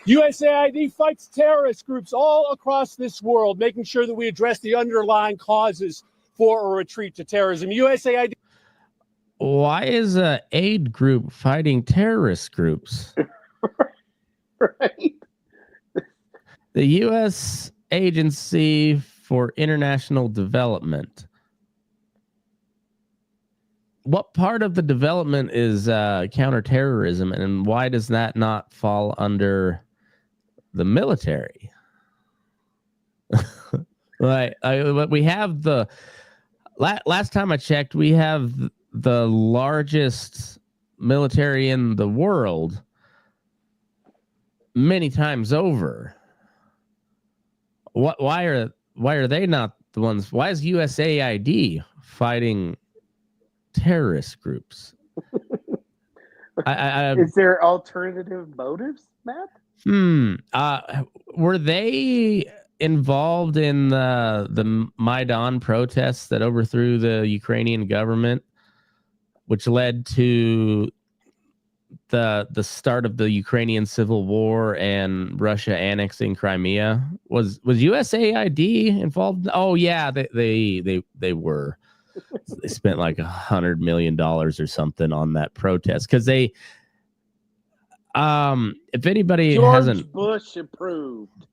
USAID fights terrorist groups all across this world, making sure that we address the underlying causes for a retreat to terrorism. USAID. Why is an aid group fighting terrorist groups? Right. The U.S. Agency for International Development. What part of the development is counterterrorism, and why does that not fall under the military? Right. We have the last time I checked, we have the largest military in the world many times over. Why are they not the ones? Why is USAID fighting terrorist groups? Is there alternative motives, Matt? Were they involved in the Maidan protests that overthrew the Ukrainian government, which led to the start of the Ukrainian civil war and Russia annexing Crimea? Was USAID involved? Oh yeah, they were. They spent like $100 million or something on that protest, because they if anybody hasn't, Bush approved.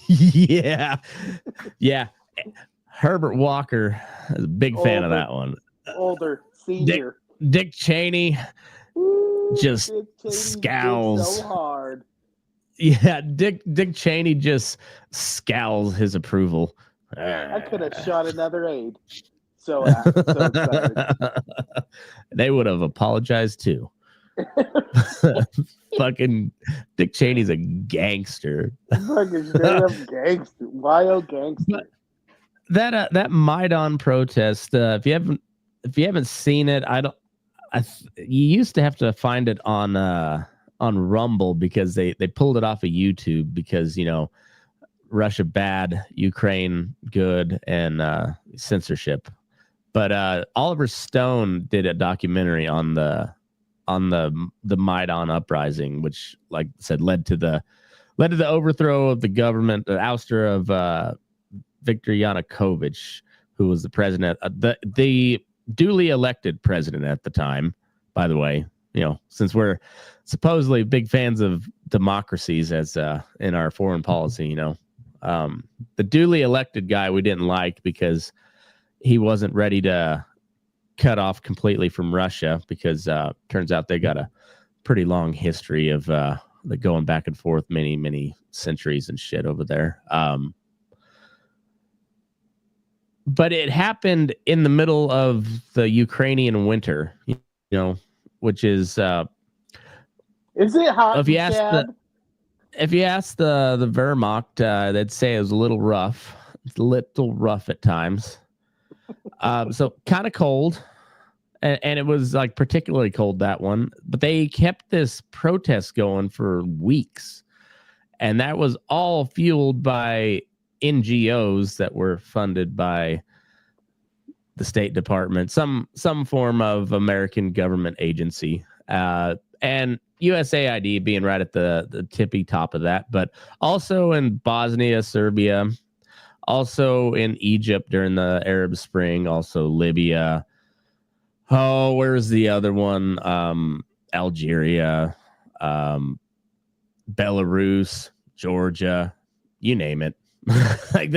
yeah Herbert Walker is a big fan of that one. Older senior Dick Cheney. Ooh, just Dick scowls so hard. Yeah, Dick Cheney just scowls his approval. I could have shot another aide. So excited. They would have apologized too. Fucking Dick Cheney's a gangster. Fucking straight up gangster. Wild gangster. that Maidan protest. If you haven't seen it, you used to have to find it on Rumble because they pulled it off of YouTube because Russia bad, Ukraine good, and censorship. But Oliver Stone did a documentary on the Maidan uprising, which, like I said, led to the overthrow of the government, the ouster of Viktor Yanukovych, who was the president, the duly elected president at the time. By the way, since we're supposedly big fans of democracies as in our foreign policy, the duly elected guy we didn't like because he wasn't ready to cut off completely from Russia because turns out they got a pretty long history of the going back and forth many centuries and shit over there. But it happened in the middle of the Ukrainian winter, which is it hot? If you ask the Wehrmacht, they'd say it was a little rough. It's a little rough at times. So kind of cold. And it was like particularly cold that one. But they kept this protest going for weeks. And that was all fueled by NGOs that were funded by the State Department, some form of American government agency, and USAID being right at the tippy top of that, but also in Bosnia, Serbia, also in Egypt during the Arab Spring, also Libya. Oh, where's the other one? Algeria, Belarus, Georgia, you name it. Like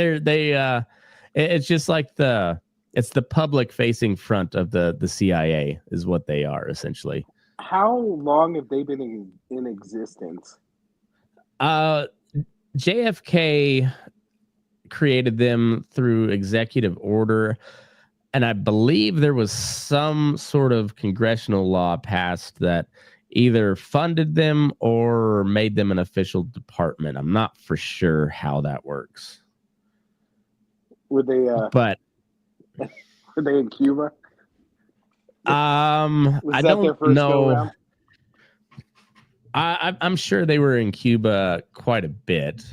it's just like it's the public facing front of the CIA is what they are essentially. How long have they been in existence? JFK created them through executive order, and I believe there was some sort of congressional law passed that either funded them or made them an official department. I'm not for sure how that works. Were they were they in Cuba? I don't know. I'm sure they were in Cuba quite a bit.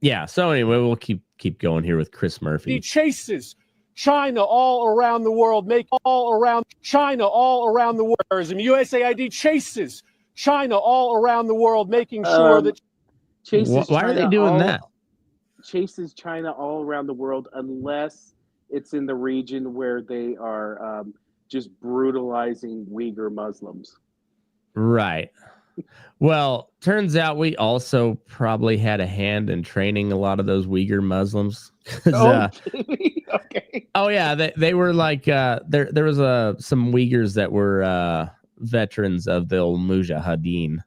Yeah. So anyway, we'll keep going here with Chris Murphy. He chases China all around the world, all around the world. USAID chases China all around the world, making sure that why are they doing that? Chases China all around the world unless it's in the region where they are just brutalizing Uyghur Muslims. Right. Well, turns out we also probably had a hand in training a lot of those Uyghur Muslims. Okay. Oh yeah, they were like there was some Uyghurs that were veterans of the old Mujahideen.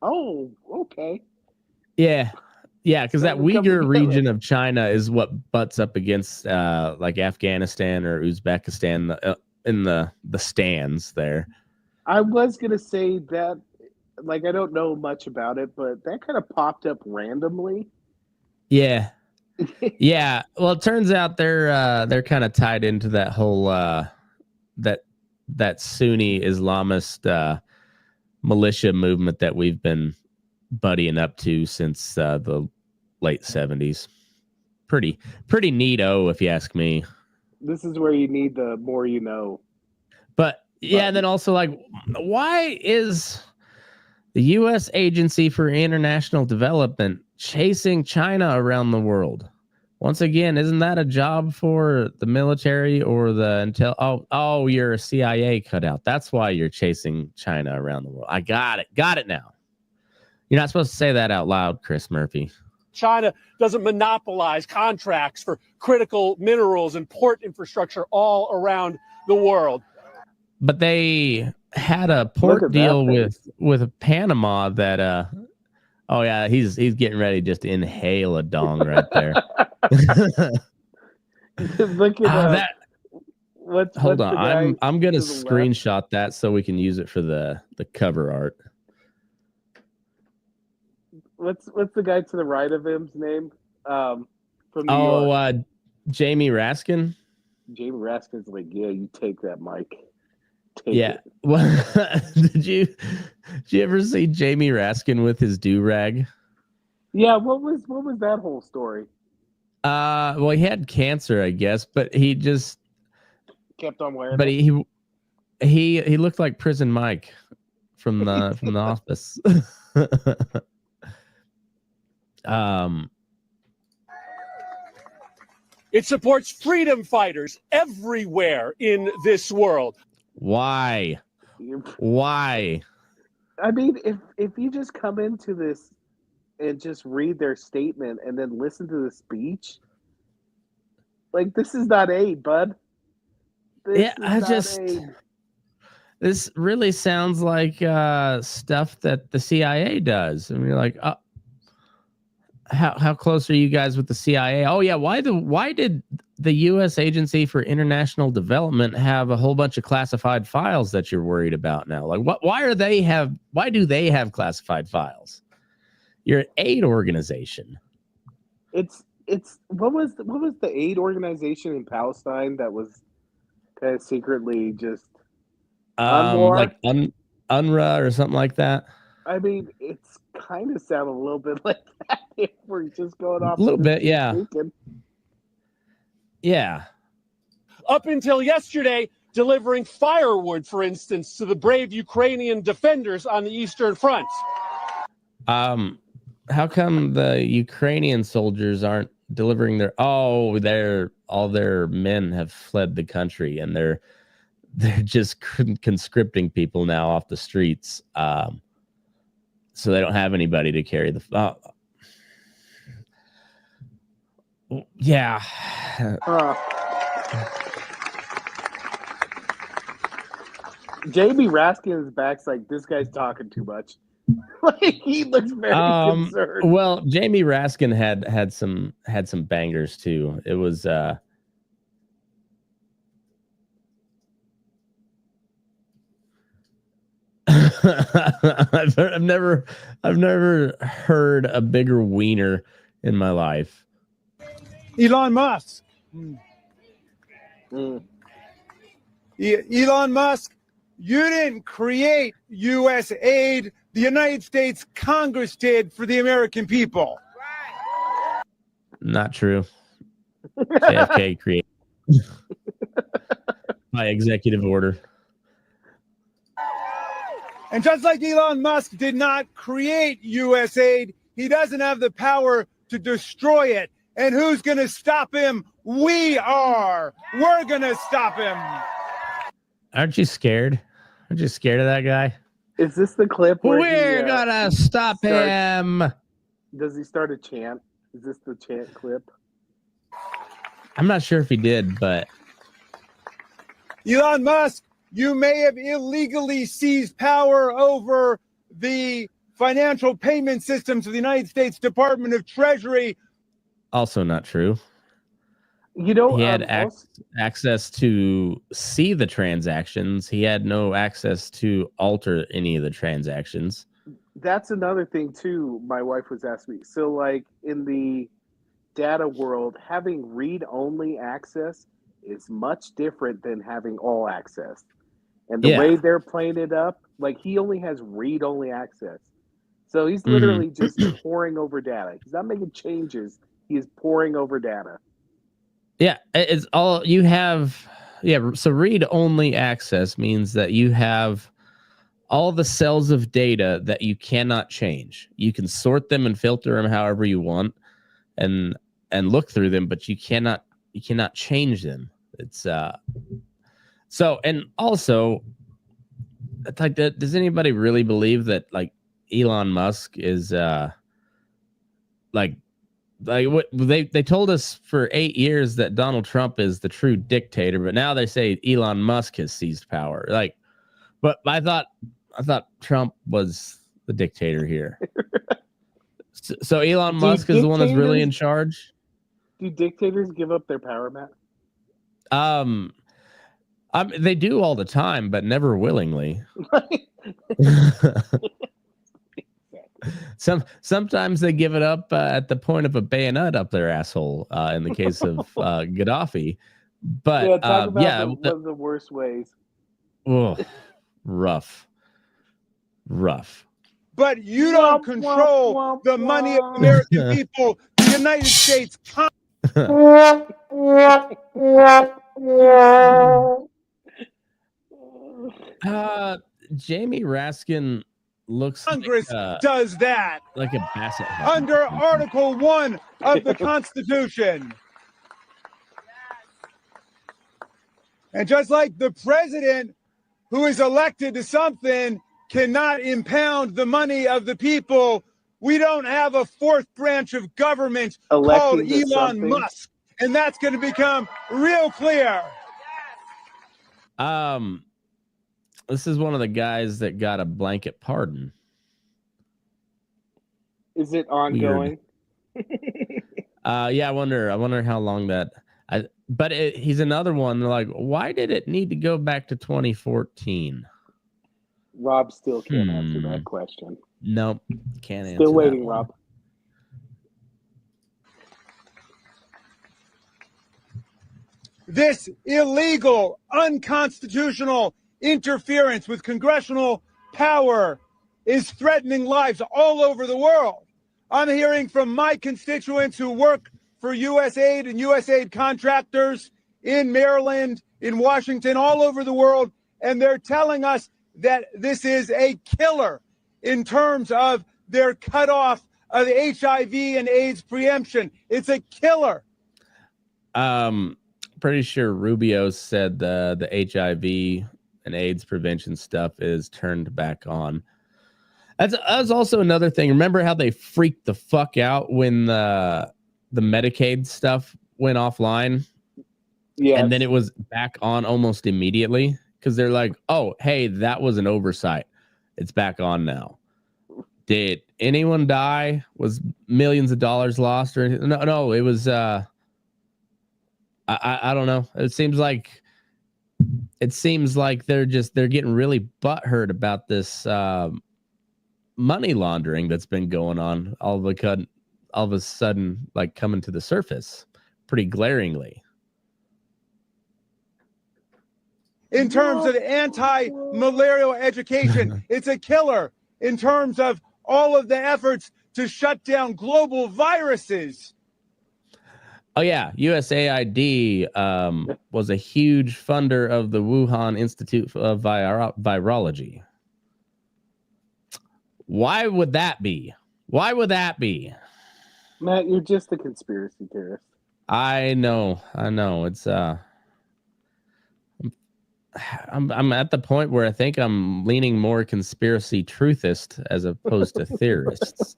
Oh, okay. Yeah, because that Uyghur region of China is what butts up against like Afghanistan or Uzbekistan in the stands there. I was gonna say that, like, I don't know much about it, but that kind of popped up randomly. Yeah. Yeah. Well, it turns out they're kind of tied into that whole that Sunni Islamist militia movement that we've been buddying up to since the late 70s. Pretty neato, if you ask me. This is where you need the more you know. But yeah, and then also, like, why is the U.S. Agency for International Development chasing China around the world? Once again, isn't that a job for the military or the intel? Oh, you're a CIA cutout. That's why you're chasing China around the world. I got it now. You're not supposed to say that out loud, Chris Murphy. China doesn't monopolize contracts for critical minerals and port infrastructure all around the world. But they had a port deal with Panama that oh yeah, he's getting ready just to inhale a dong right there. Look at that. Hold on, I'm gonna screenshot that so we can use it for the cover art. What's the guy to the right of him's name? from New York. Jamie Raskin. Jamie Raskin's like, yeah, you take that, Mike. Take it. Well, did you ever see Jamie Raskin with his do-rag? Yeah, what was that whole story? Well, he had cancer, I guess, but he just kept on wearing but it. He looked like Prison Mike from the Office. It supports freedom fighters everywhere in this world. Why? I mean, if you just come into this and just read their statement and then listen to the speech, like, this is not aid, bud. This really sounds like stuff that the CIA does. And you're like, how close are you guys with the CIA? Oh yeah, why did the U.S. Agency for International Development have a whole bunch of classified files that you're worried about now? Like, why do they have classified files? You're an aid organization. It's what was the aid organization in Palestine that was kind of secretly just like UNRWA or something like that? I mean, it's kind of sound a little bit like that if we're just going off a little bit, yeah. Thinking. Yeah. Up until yesterday, delivering firewood, for instance, to the brave Ukrainian defenders on the Eastern Front. How come the Ukrainian soldiers aren't delivering all their men have fled the country and they're just conscripting people now off the streets. So they don't have anybody to carry the yeah. Jamie Raskin's back's like, this guy's talking too much. Like, he looks very concerned. Well, Jamie Raskin had some bangers too. It was I've never heard a bigger wiener in my life. Elon Musk. Elon Musk, you didn't create U.S. aid. The United States Congress did for the American people. Not true. JFK created by executive order. And just like Elon Musk did not create U.S. aid, he doesn't have the power to destroy it. And who's going to stop him? We are. We're going to stop him. Aren't you scared? Aren't you scared of that guy? Is this the clip where we're gonna stop him? Does he start a chant? Is this the chant clip? I'm not sure if he did, but Elon Musk, you may have illegally seized power over the financial payment systems of the United States Department of Treasury. Also not true. You know, he had access to see the transactions. He had no access to alter any of the transactions. That's another thing too. My wife was asking me. So, like, in the data world, having read-only access is much different than having all access. And the way they're playing it up, like, he only has read-only access. So he's literally just pouring over data. He's not making changes. He is pouring over data. Yeah, it's all you have. Yeah, so read-only access means that you have all the cells of data that you cannot change. You can sort them and filter them however you want, and look through them, but you cannot change them. It's so, and also, like, does anybody really believe that, like, Elon Musk is like what they told us for 8 years that Donald Trump is the true dictator, but now they say Elon Musk has seized power. Like, but I thought Trump was the dictator here. So Elon Musk is the one that's really in charge. Do dictators give up their power, Matt? They do all the time, but never willingly. Sometimes they give it up at the point of a bayonet up their asshole. In the case of Gaddafi, but yeah, talk about one of the worst ways. Oh, rough. But you don't control the money of American people. The United States. Jamie Raskin looks Congress does that like a basset under Article 1 of the Constitution. And just like the president who is elected to something cannot impound the money of the people, we don't have a fourth branch of government called Elon Musk. And that's going to become real clear. This is one of the guys that got a blanket pardon. Is it ongoing? Yeah, I wonder how long that. But he's another one. They're like, why did it need to go back to 2014? Rob still can't answer that question. Nope, can't answer. Still waiting, Rob. This illegal, unconstitutional interference with congressional power is threatening lives all over the world. I'm hearing from my constituents who work for USAID and USAID contractors in Maryland, in Washington, all over the world, and they're telling us that this is a killer in terms of their cutoff of HIV and AIDS preemption. It's a killer. Pretty sure Rubio said the HIV and AIDS prevention stuff is turned back on. That's also another thing. Remember how they freaked the fuck out when the Medicaid stuff went offline? Yeah. And then it was back on almost immediately because they're like, oh, hey, that was an oversight. It's back on now. Did anyone die? Was millions of dollars lost or anything? No, it was I don't know. It seems like they're getting really butthurt about this money laundering that's been going on all of a sudden, like coming to the surface pretty glaringly. In terms of anti-malarial education, it's a killer. In terms of all of the efforts to shut down global viruses. Oh, yeah. USAID was a huge funder of the Wuhan Institute of Virology. Why would that be? Matt, you're just a conspiracy theorist. I know. It's I'm at the point where I think I'm leaning more conspiracy truthist as opposed to theorists.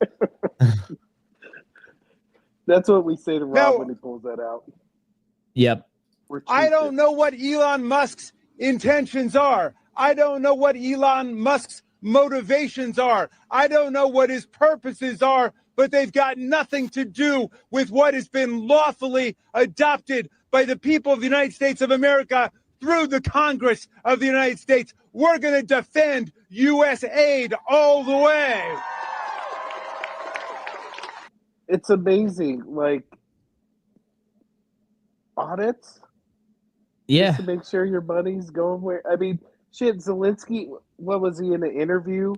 That's what we say to Rob when he pulls that out. Yep. I don't know what Elon Musk's intentions are. I don't know what Elon Musk's motivations are. I don't know what his purposes are, but they've got nothing to do with what has been lawfully adopted by the people of the United States of America through the Congress of the United States. We're going to defend U.S. aid all the way. It's amazing, like audits. Yeah. Just to make sure your money's going where. I mean, shit, Zelensky, what was he in an interview?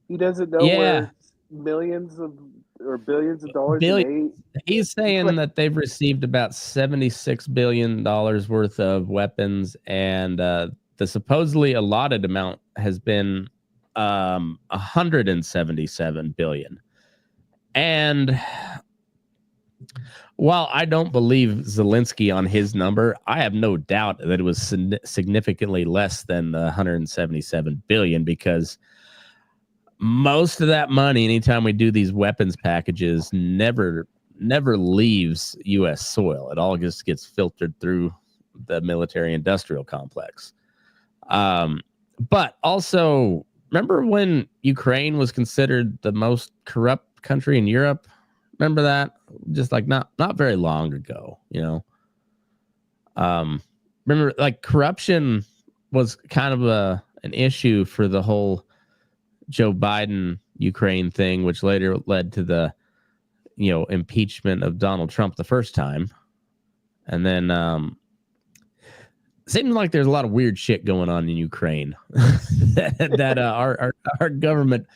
He doesn't know where millions of or billions of dollars in aid. He's saying that they've received about $76 billion worth of weapons, and the supposedly allotted amount has been $177 billion. And while I don't believe Zelensky on his number, I have no doubt that it was significantly less than the $177 billion, because most of that money, anytime we do these weapons packages, never leaves U.S. soil. It all just gets filtered through the military-industrial complex. But also, remember when Ukraine was considered the most corrupt country in Europe? Remember that? Just like not very long ago, you know. Remember, like, corruption was kind of an issue for the whole Joe Biden Ukraine thing, which later led to the, impeachment of Donald Trump the first time. And then seems like there's a lot of weird shit going on in Ukraine that our government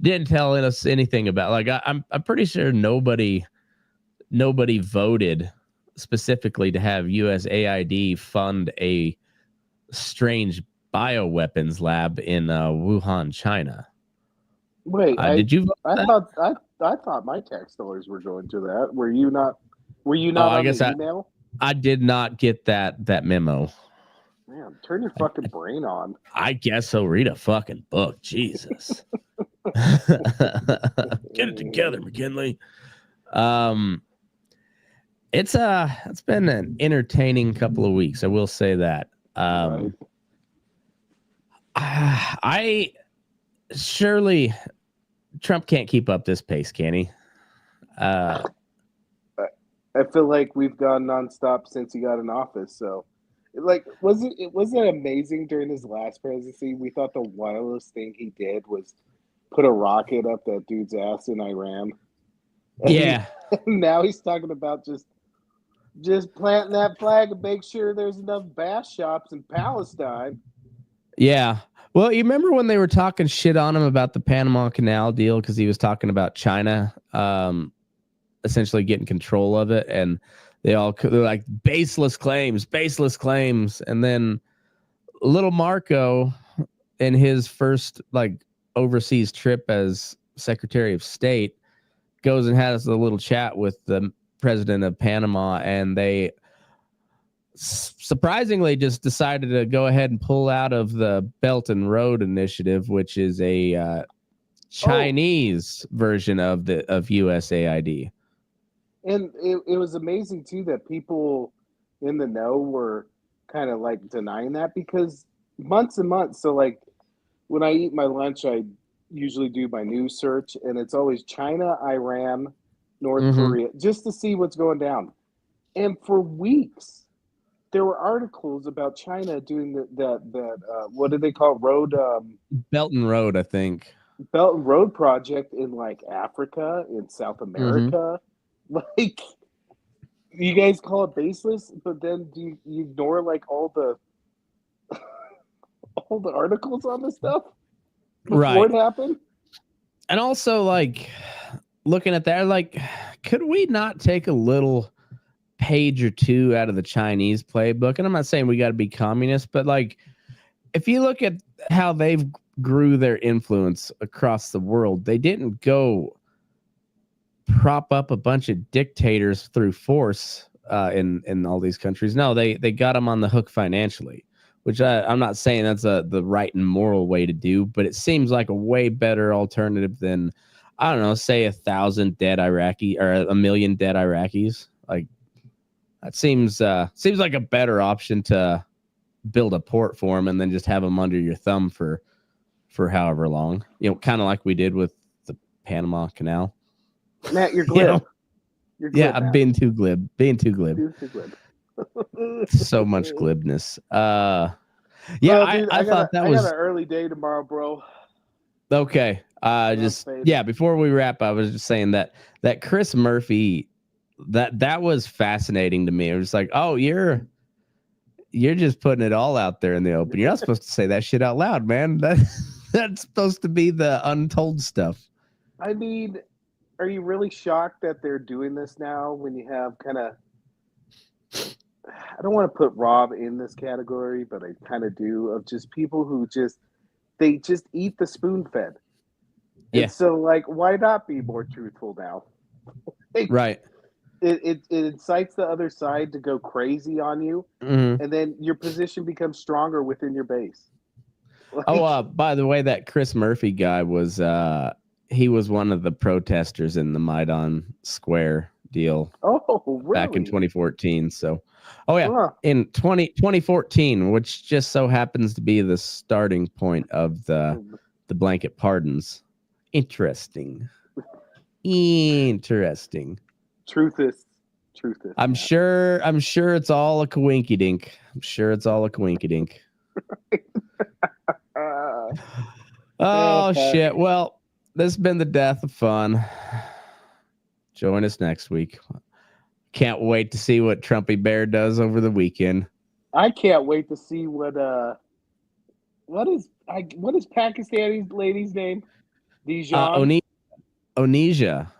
didn't tell us anything about. Like I'm pretty sure nobody voted specifically to have USAID fund a strange bioweapons lab in Wuhan, China. Wait, did you vote I thought my tax dollars were going to that. Were you not on the email? I did not get that memo. Man, turn your fucking brain on. I guess so. Read a fucking book. Jesus. Get it together, McKinley. It's been an entertaining couple of weeks. I will say that. Right. I surely Trump can't keep up this pace, can he? I feel like we've gone nonstop since he got in office. So, like, wasn't it amazing during his last presidency? We thought the wildest thing he did was put a rocket up that dude's ass in Iran. And now he's talking about just planting that flag and make sure there's enough bass shops in Palestine. Yeah. Well, you remember when they were talking shit on him about the Panama Canal deal because he was talking about China essentially getting control of it, and they're like baseless claims. And then little Marco, in his first like overseas trip as Secretary of State, goes and has a little chat with the president of Panama, and they surprisingly just decided to go ahead and pull out of the Belt and Road Initiative, which is a Chinese version of USAID. And it was amazing too that people in the know were kind of like denying that, because months and months. So like when I eat my lunch, I usually do my news search, and it's always China, Iran, North Korea, just to see what's going down. And for weeks, there were articles about China doing that what do they call it? Road Belt and Road, I think. Belt and Road project in like Africa, in South America. Like, you guys call it baseless, but then do you ignore like all the articles on this stuff before it happened? And also, like, looking at that, like, could we not take a little page or two out of the Chinese playbook? And I'm not saying we got to be communist, but like, if you look at how they've grew their influence across the world, they didn't go prop up a bunch of dictators through force in all these countries. No, they got them on the hook financially, which I'm not saying that's the right and moral way to do, but it seems like a way better alternative than, I don't know, say 1,000 dead Iraqi or 1 million dead Iraqis. Like, that seems like a better option to build a port for them and then just have them under your thumb for however long, kind of like we did with the Panama Canal. Matt, you're glib. You're glib, I'm being too glib. So much glibness. Well, dude, I thought that was I got an early day tomorrow, bro. Okay. Before we wrap, I was just saying that Chris Murphy, that was fascinating to me. It was like, oh, you're just putting it all out there in the open. You're not supposed to say that shit out loud, man. That's supposed to be the untold stuff. I mean, are you really shocked that they're doing this now when you have kind of, I don't want to put Rob in this category, but I kind of do, of just people who they just eat the spoon fed. Yeah. And so like, why not be more truthful now? Right. It incites the other side to go crazy on you, and then your position becomes stronger within your base. Like, by the way, that Chris Murphy guy was he was one of the protesters in the Maidan Square deal. Oh, really? Back in 2014. So, in 2014, which just so happens to be the starting point of the blanket pardons. Interesting. Truth is. I'm sure it's all a coinky dink. Oh, shit. Well, this has been the death of fun. Join us next week. Can't wait to see what Trumpy Bear does over the weekend. I can't wait to see what is Pakistani lady's name? Dijon. Onisha.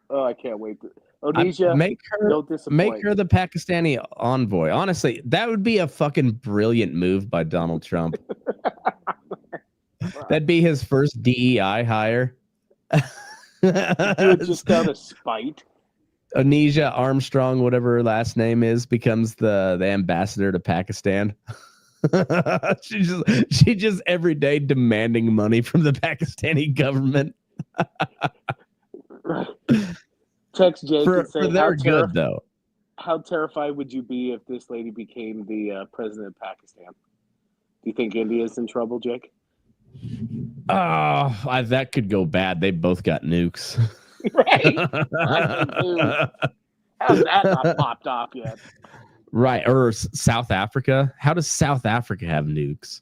Oh, I can't wait to Onisha. Make don't disappoint. her the Pakistani envoy. Honestly, that would be a fucking brilliant move by Donald Trump. That'd be his first DEI hire. Do it just out of spite. Onisha Armstrong, whatever her last name is, becomes the ambassador to Pakistan. she just every day demanding money from the Pakistani government. Text Jake and say, for their good, though. How terrified would you be if this lady became the president of Pakistan? Do you think India's in trouble, Jake? Oh, that could go bad. They both got nukes. Right? How's that not popped off yet? Right. Or South Africa. How does South Africa have nukes?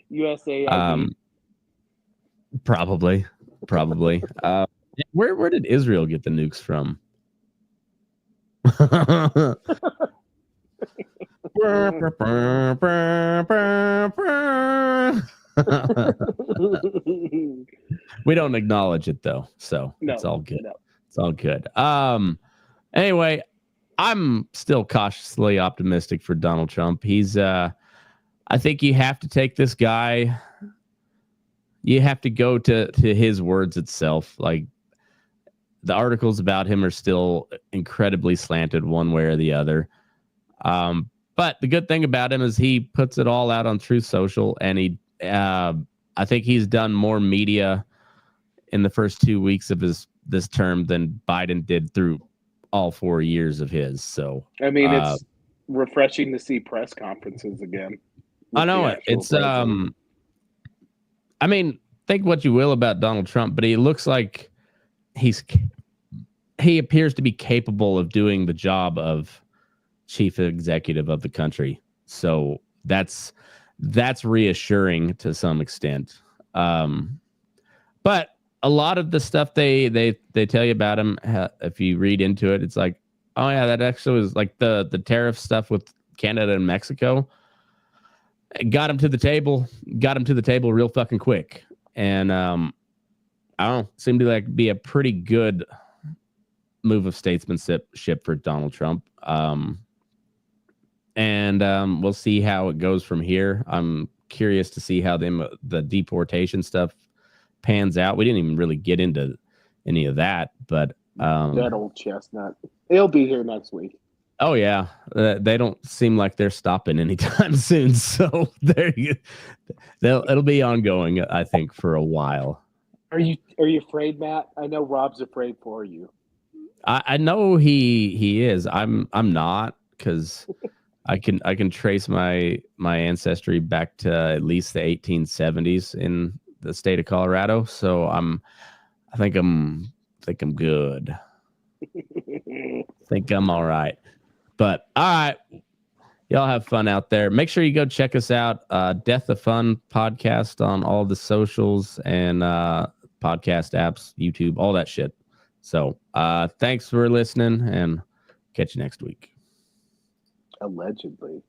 USA. Probably. Where did Israel get the nukes from? We don't acknowledge it though, so it's all good. No. It's all good. Anyway, I'm still cautiously optimistic for Donald Trump. He's I think you have to take this guy. You have to go to his words itself. Like, the articles about him are still incredibly slanted one way or the other. But the good thing about him is he puts it all out on Truth Social, and I think he's done more media in the first 2 weeks of this term than Biden did through all 4 years of his. So I mean, it's refreshing to see press conferences again. I know it. It's president. I mean, think what you will about Donald Trump, but he looks like he appears to be capable of doing the job of chief executive of the country. So that's reassuring to some extent. But a lot of the stuff they tell you about him, if you read into it, it's like, oh yeah, that actually was like the tariff stuff with Canada and Mexico. Got him to the table real fucking quick. And I don't know, seemed to be a pretty good move of statesmanship for Donald Trump. And we'll see how it goes from here. I'm curious to see how the deportation stuff pans out. We didn't even really get into any of that, but that old chestnut, he'll be here next week. Oh yeah, they don't seem like they're stopping anytime soon. So it'll be ongoing, I think, for a while. Are you afraid, Matt? I know Rob's afraid for you. I know he is. I'm not, because I can trace my ancestry back to at least the 1870s in the state of Colorado. So I think I'm good. Think I'm all right. But all right, y'all have fun out there. Make sure you go check us out. Death of Fun podcast on all the socials and podcast apps, YouTube, all that shit. So thanks for listening, and catch you next week. Allegedly.